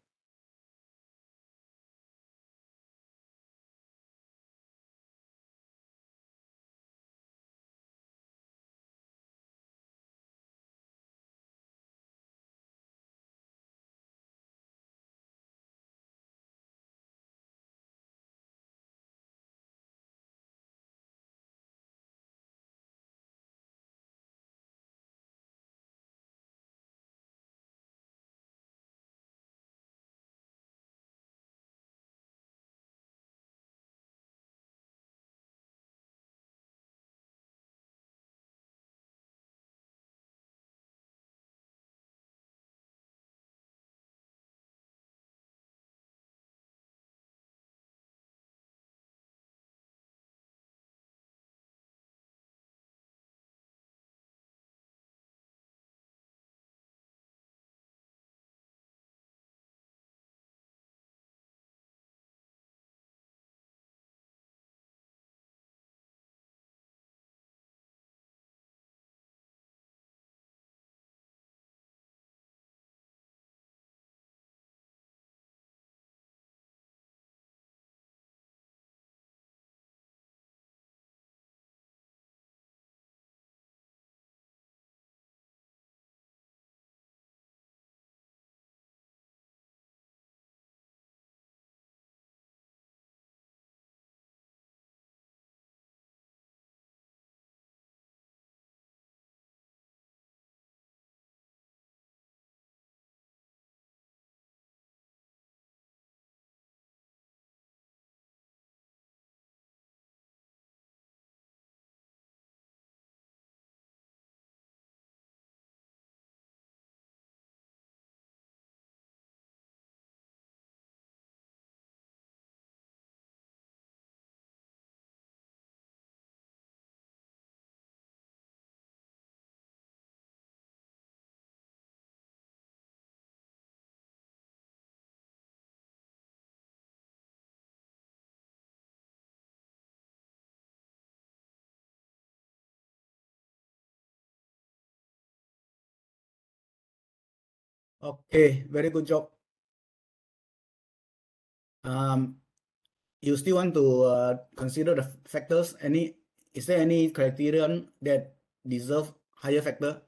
Okay, very good job. You still want to consider the factors? Is there any criterion that deserve higher factor?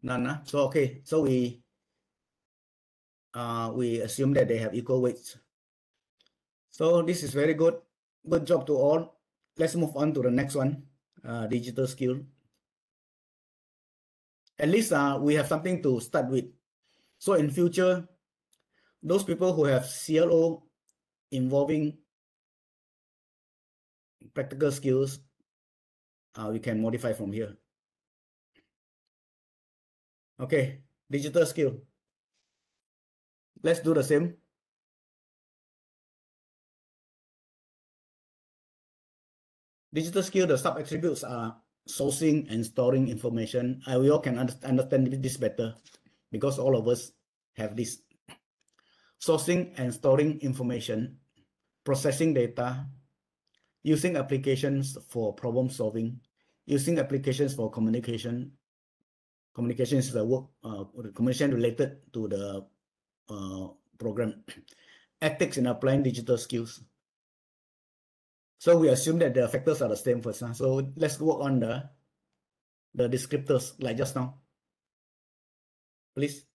None. So okay, so we assume that they have equal weights. So this is very good. Good job to all. Let's move on to the next one, digital skill. At least we have something to start with. So in future, those people who have CLO involving practical skills, we can modify from here. Okay, digital skill. Let's do the same. Digital skill, the sub-attributes are sourcing and storing information. We all can understand this better because all of us have this. Sourcing and storing information, processing data, using applications for problem solving, using applications for communication. Communication is the work, communication related to the program. Ethics in applying digital skills. So we assume that the factors are the same first. So let's work on the descriptors like just now. Please.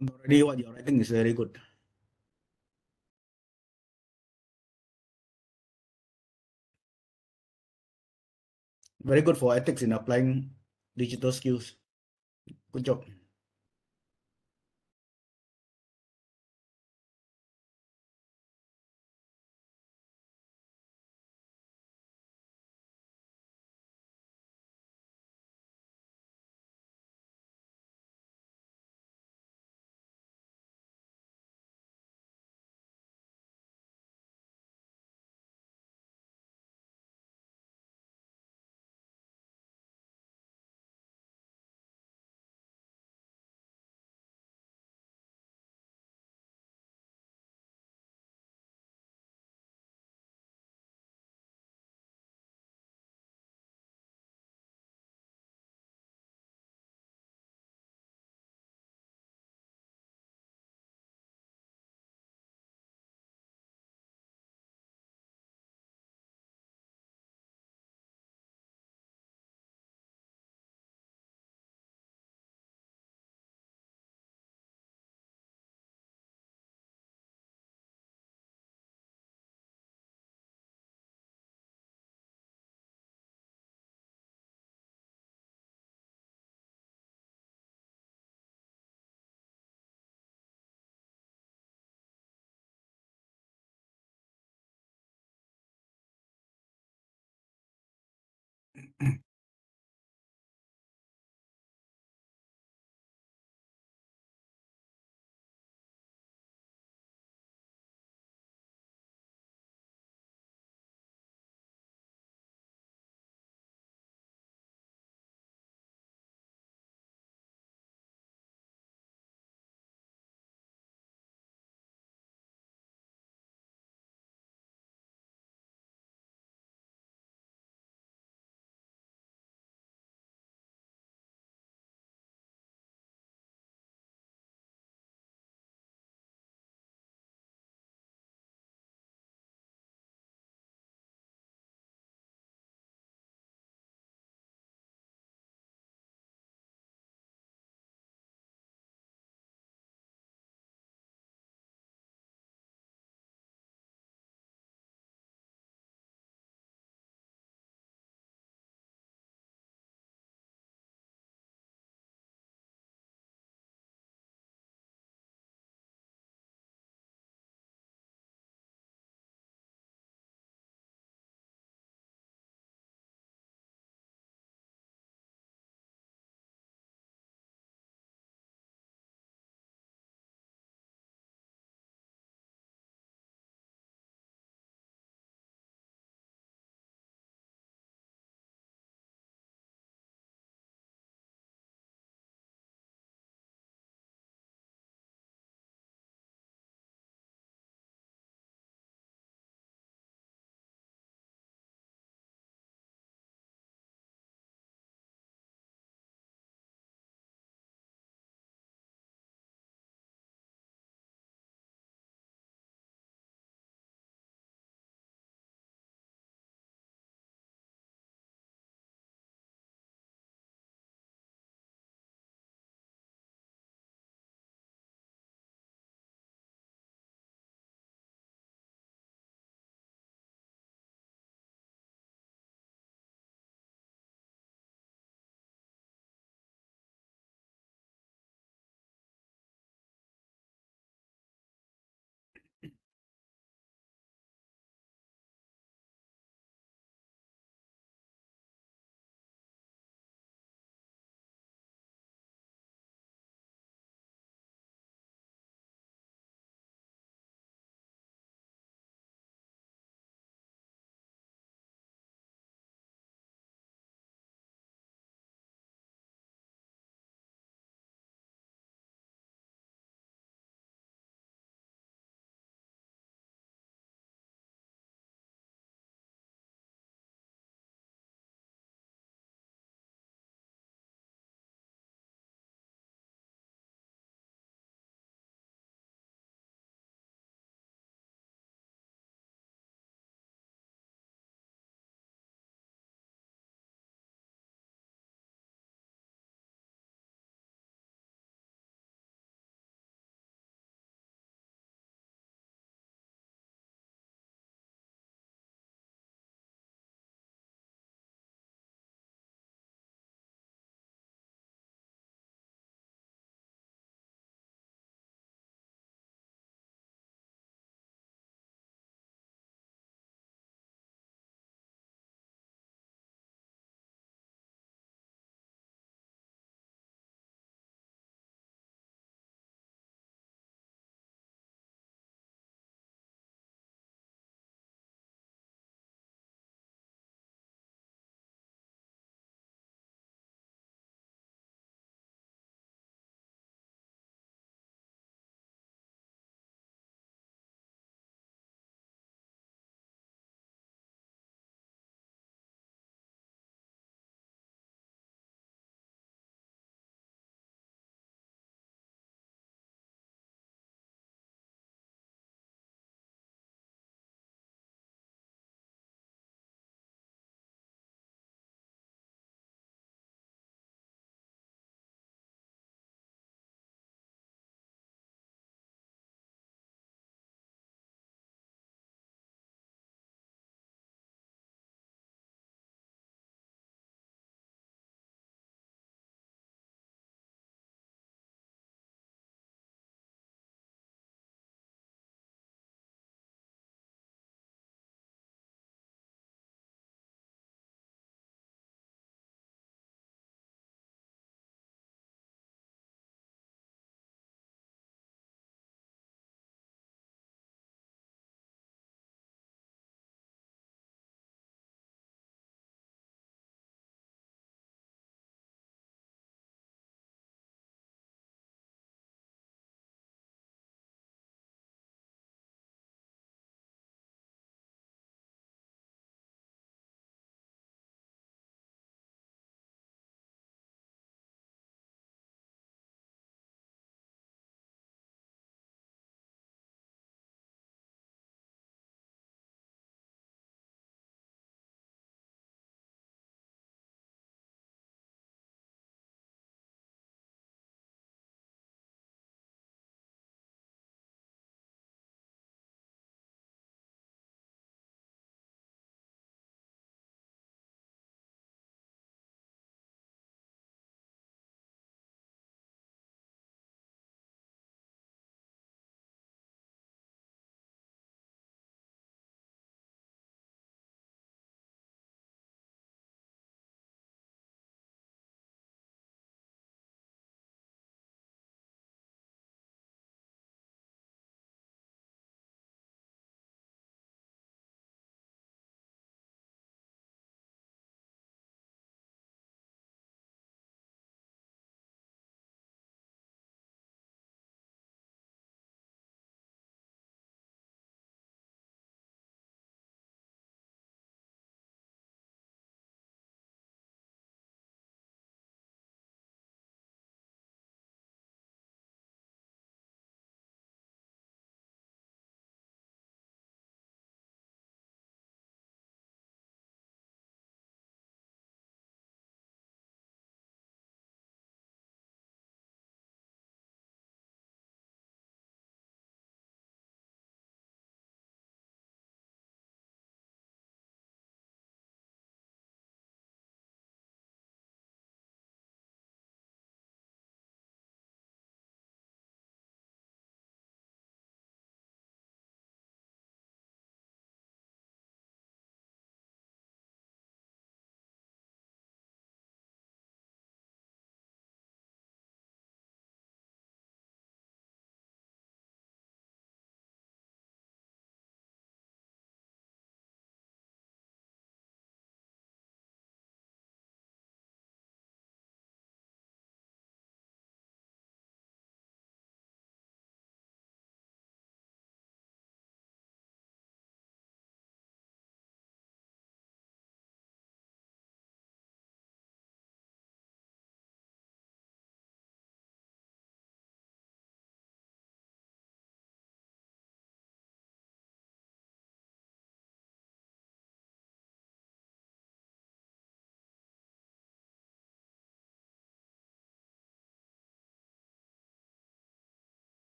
Already what you're writing is very good. Very good for ethics in applying digital skills. Good job.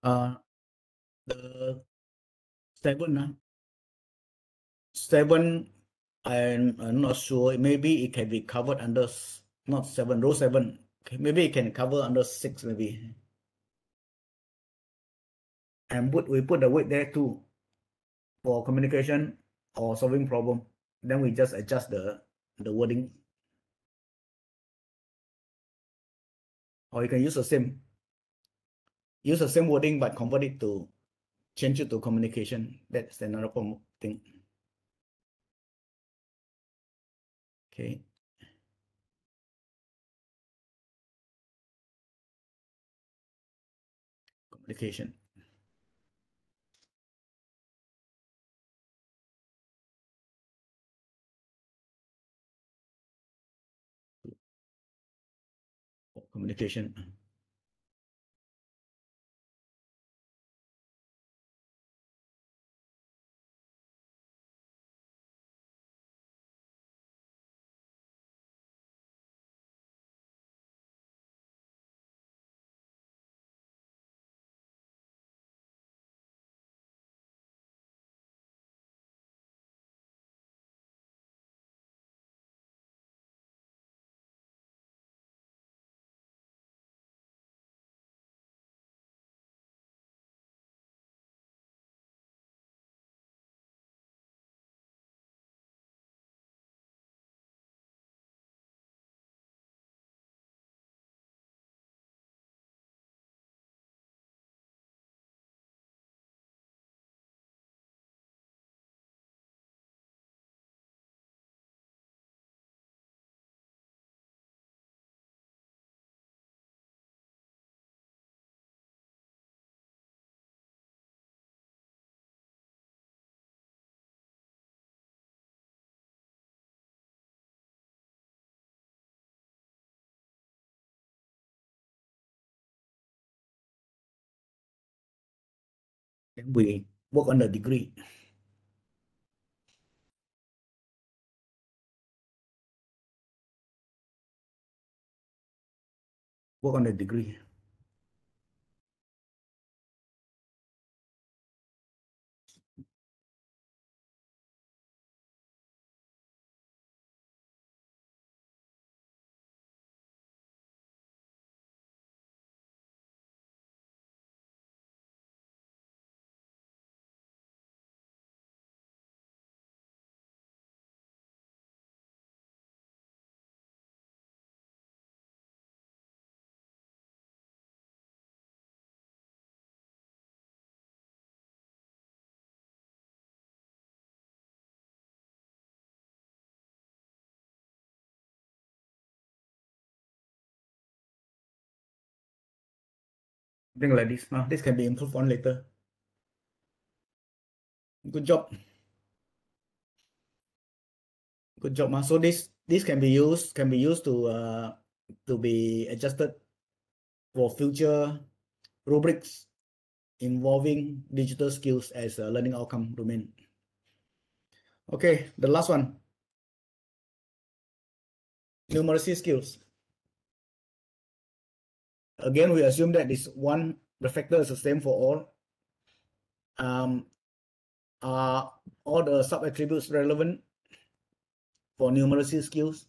The 7, 7, I'm not sure. Maybe it can be covered under not 7, row 7. Okay, maybe it can cover under 6, maybe. And we put the weight there too for communication or solving problem. Then we just adjust the wording. Or you can use the same wording but convert it to change it to communication. That's another thing. Okay. Communication. Communication. Then we work on the degree. Work on the degree. Something like this. This can be improved on later. Good job. Good job. So this can be used to be adjusted for future rubrics involving digital skills as a learning outcome domain. Okay, the last one. Numeracy skills. Again, we assume that the factor is the same for all. Are all the sub-attributes relevant for numeracy skills?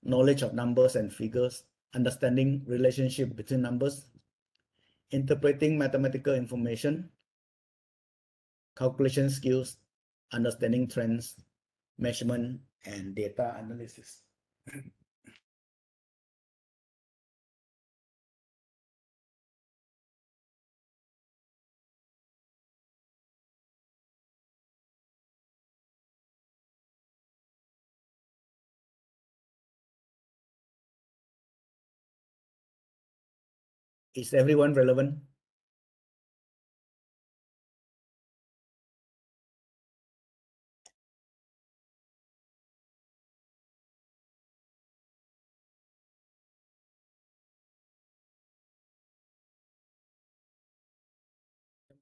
Knowledge of numbers and figures, understanding relationship between numbers, interpreting mathematical information, calculation skills, understanding trends, measurement, and data analysis. Is everyone relevant?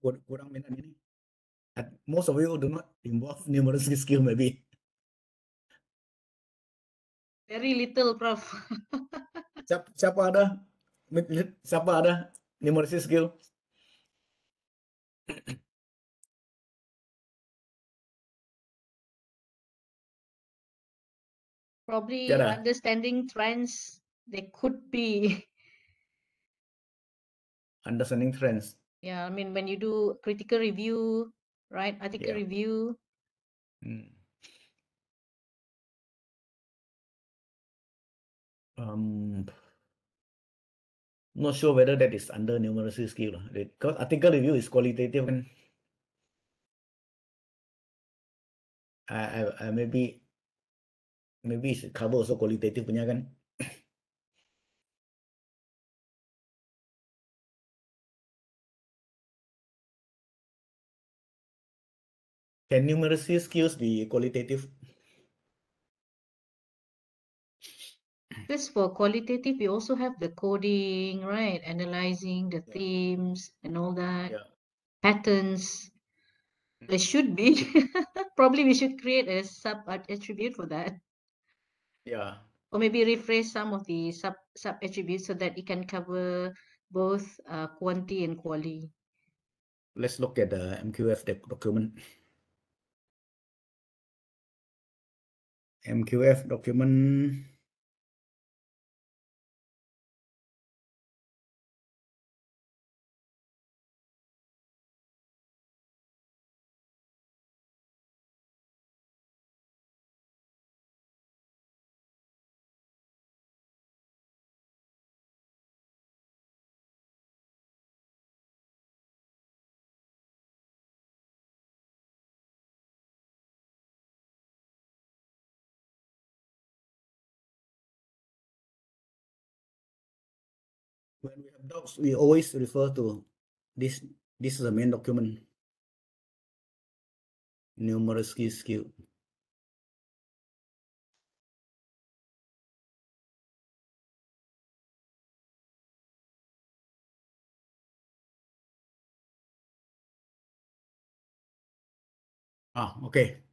Kurang minat ini. Most of you do not involve numeracy skill maybe. Very little, Prof. Siapa ada numeracy skill? Probably Tiada. understanding trends, they could be. Understanding trends. Yeah, I mean, when you do critical review, right? Article Yeah. review. Mm. Not sure whether that is under numeracy skill lah. Because article review is qualitative kan. I maybe it should cover also qualitative punya kan. Can numeracy skills be qualitative? Because for qualitative, we also have the coding, right? Analyzing the Yeah. themes and all that, Yeah. patterns. There should be. Probably we should create a sub attribute for that. Yeah. Or maybe rephrase some of the sub attributes so that it can cover both quanti and quali. Let's look at the MQF document. MQF document. When we have doubts, we always refer to this. This is the main document. Numeracy skill. Okay.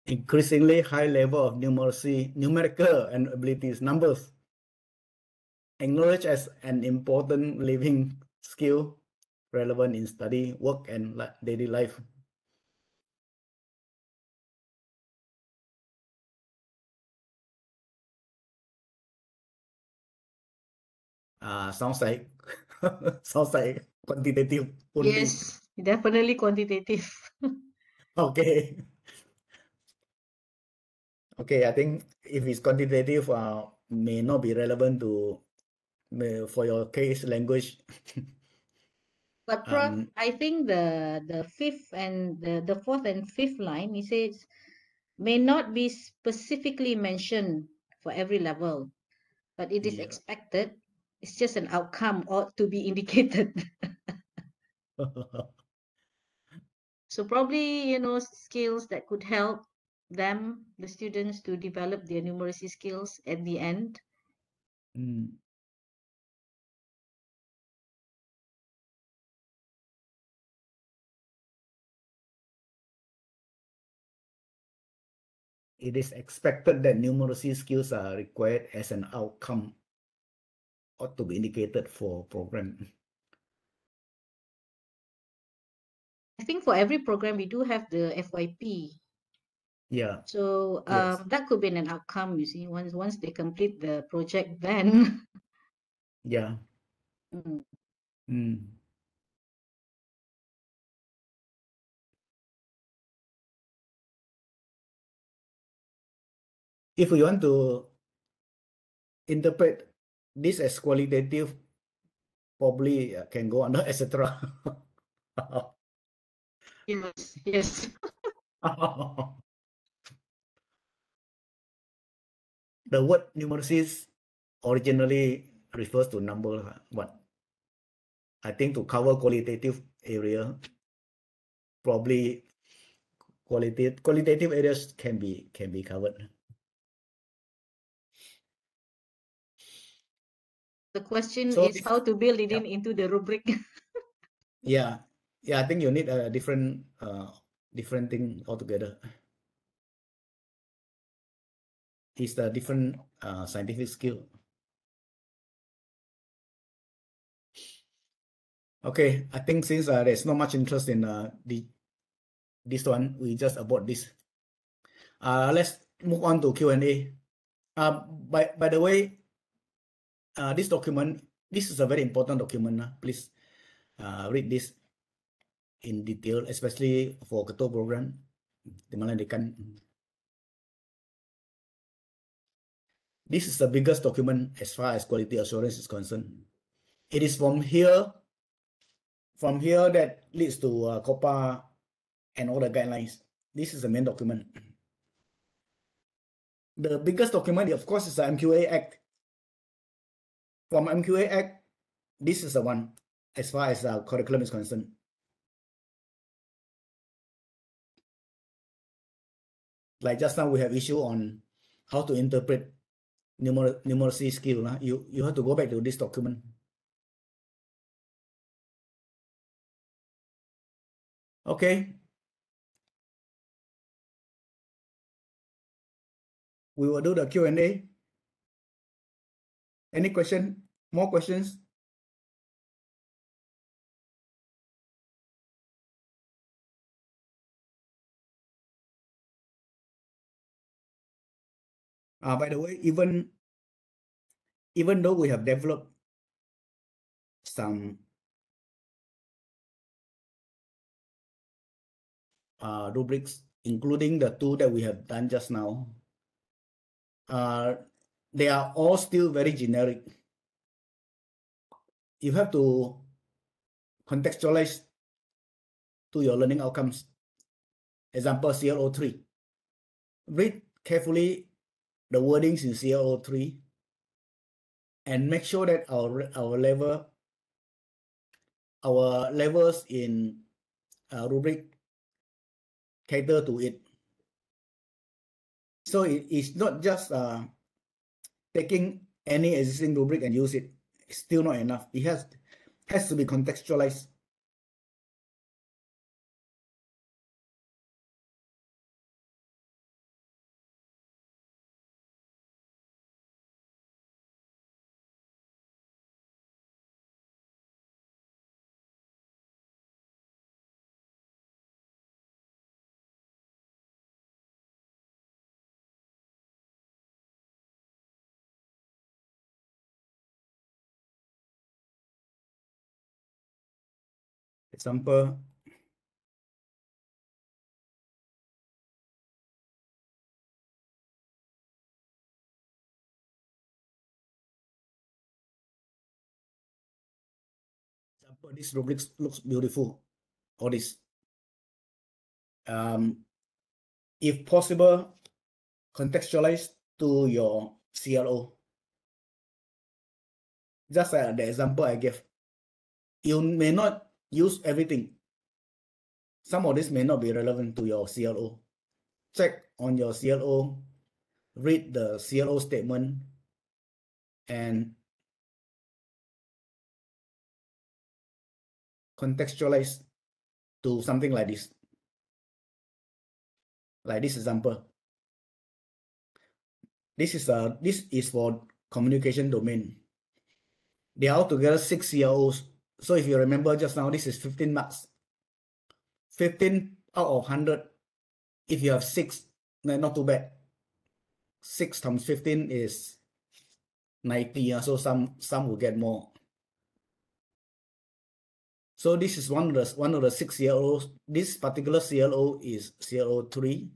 Increasingly high level of numeracy, numerical and abilities, numbers, acknowledged as an important living skill relevant in study, work, and daily life. Sounds like sounds like quantitative only. Yes, definitely quantitative. Okay. Okay, I think if it's quantitative, may not be relevant to for your case language. But Prof, I think the fifth and the fourth and fifth line, it says may not be specifically mentioned for every level, but it is Yeah. expected. It's just an outcome ought to be indicated. So probably, skills that could help them, the students, to develop their numeracy skills at the end. It is expected that numeracy skills are required as an outcome ought to be indicated for program. I think for every program, we do have the FYP. Yeah. So Yes. that could be an outcome, you see, once they complete the project, then. Yeah. If we want to interpret this as qualitative, probably can go under etc. Yes. The word numeracy originally refers to number, but I think to cover qualitative area, probably qualitative areas can be covered. The question So is how to build it yeah. into the rubric. Yeah, I think you need a different thing altogether. It's a different scientific skill. Okay, I think since there's not much interest in this one, we just abort this. Let's move on to Q&A. By the way, this document, this is a very important document. Please read this in detail, especially for Ketua program. Di mana dekan. This is the biggest document as far as quality assurance is concerned. It is from here that leads to COPA and all the guidelines. This is the main document. The biggest document, of course, is the MQA Act. From MQA Act, this is the one as far as our curriculum is concerned. Like just now, we have issue on how to interpret numeracy skill. You have to go back to this document. Okay. We will do the Q&A. Any question? More questions? By the way, even though we have developed some rubrics, including the two that we have done just now, they are all still very generic. You have to contextualize to your learning outcomes. Example, CLO3. Read carefully the wordings in CLO3 and make sure that our levels in rubric cater to it. So it is not just taking any existing rubric and use it. It's still not enough. It has to be contextualized. Example, this rubric looks beautiful. All this. If possible, contextualize to your CLO. Just the example I gave. You may not use everything. Some of this may not be relevant to your CLO. Check on your CLO, read the CLO statement, and contextualize to something like this. Like this example. This is for communication domain. They are altogether 6 CLOs. So if you remember just now, this is 15 marks. 15 out of 100. If you have 6, not too bad. 6 times 15 is 90. So some will get more. So this is one of the 6 CLOs. This particular CLO is CLO3.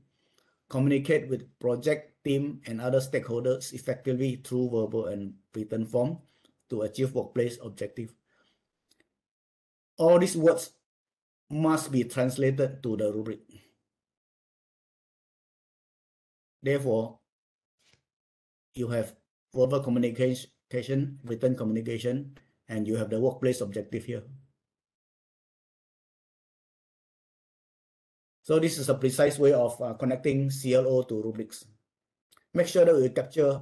Communicate with project team and other stakeholders effectively through verbal and written form to achieve workplace objective. All these words must be translated to the rubric. Therefore, you have verbal communication, written communication, and you have the workplace objective here. So this is a precise way of connecting CLO to rubrics. Make sure that you capture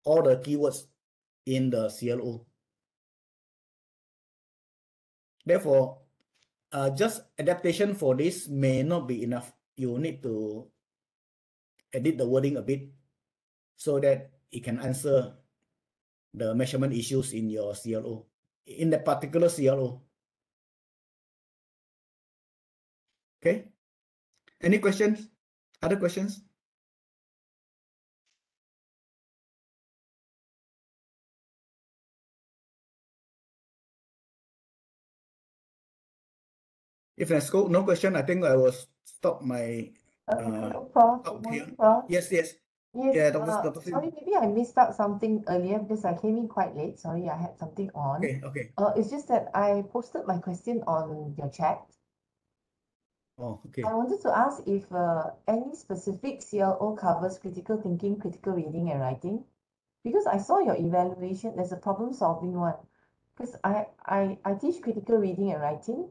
all the keywords in the CLO. Therefore, just adaptation for this may not be enough. You need to edit the wording a bit so that it can answer the measurement issues in your CLO, in the particular CLO. Okay. Any questions? Other questions? If there's no question, I think I will stop my Hello, Prof. talk Good here. morning, Prof. Yes, yes. Yes, Yeah, Dr. Sim. sorry, maybe I missed out something earlier because I came in quite late. Sorry, I had something on. Okay, okay. It's just that I posted my question on your chat. Oh, okay. I wanted to ask if any specific CLO covers critical thinking, critical reading, and writing. Because I saw your evaluation, there's a problem-solving one. Because I teach critical reading and writing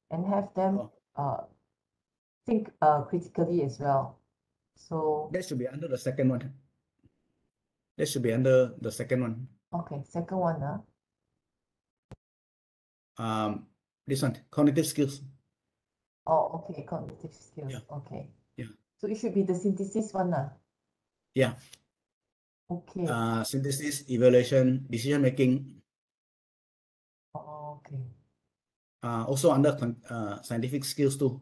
and have them think critically as well. So that should be under the second one. That should be under the second one. okay, second one, This one, cognitive skills. Oh, okay, cognitive skills. Yeah. Okay. Yeah. So it should be the synthesis one, Yeah. Okay. Synthesis, evaluation, decision making. Oh, okay. Also under scientific skills too.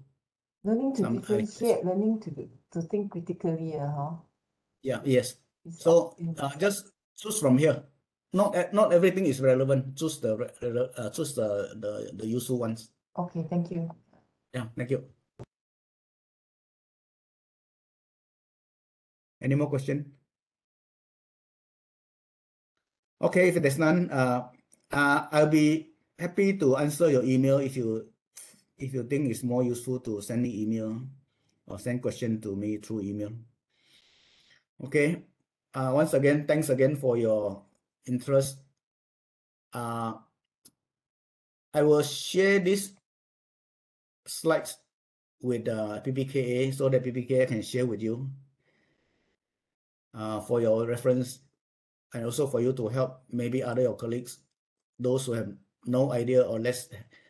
Learning to Some differentiate, learning to think critically, Yeah. Yes. It's So in- just choose from here. Not everything is relevant. Choose the useful ones. Okay, thank you. Yeah. Thank you. Any more question? Okay, if there's none, I'll be happy to answer your email if you think it's more useful to send me email or send question to me through email. Okay. Once again, thanks again for your interest. I will share these slides with PPKA so that PPKA can share with you for your reference and also for you to help maybe other your colleagues, those who have no idea or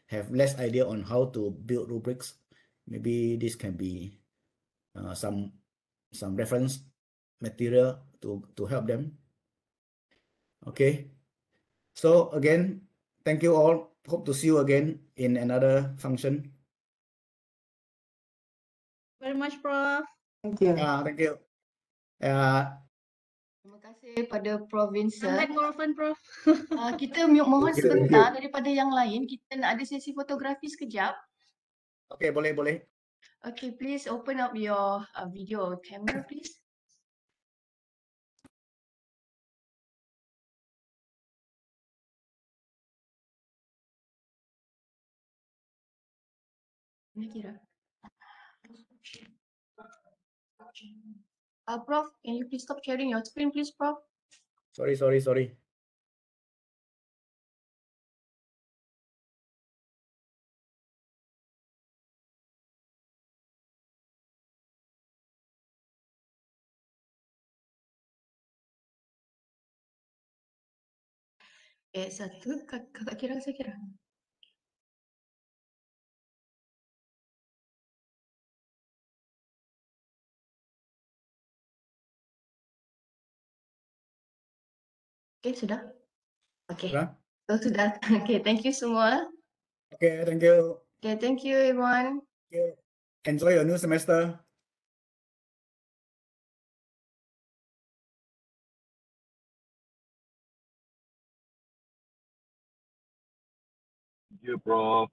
have less idea on how to build rubrics. Maybe this can be some reference material to help them. Okay. So again, thank you all. Hope to see you again in another function. Very much, Prof. Thank you. Thank you. Terima kasih pada Prof Vincent. Come back more often, Prof. Kita mohon Thank you, thank sebentar daripada yang lain. Kita nak ada sesi fotografi sekejap. Okay, boleh. Okay, please open up your video camera, please. Ini kira. Prof, can you please stop sharing your screen, please, Prof? Sorry. Satu, kakak kira, saya kira. Okay, sudah? Okay. Sudah? So, sudah. Okay, thank you semua. Okay, thank you. Okay, thank you everyone. Enjoy your new semester. Thank you, Prof.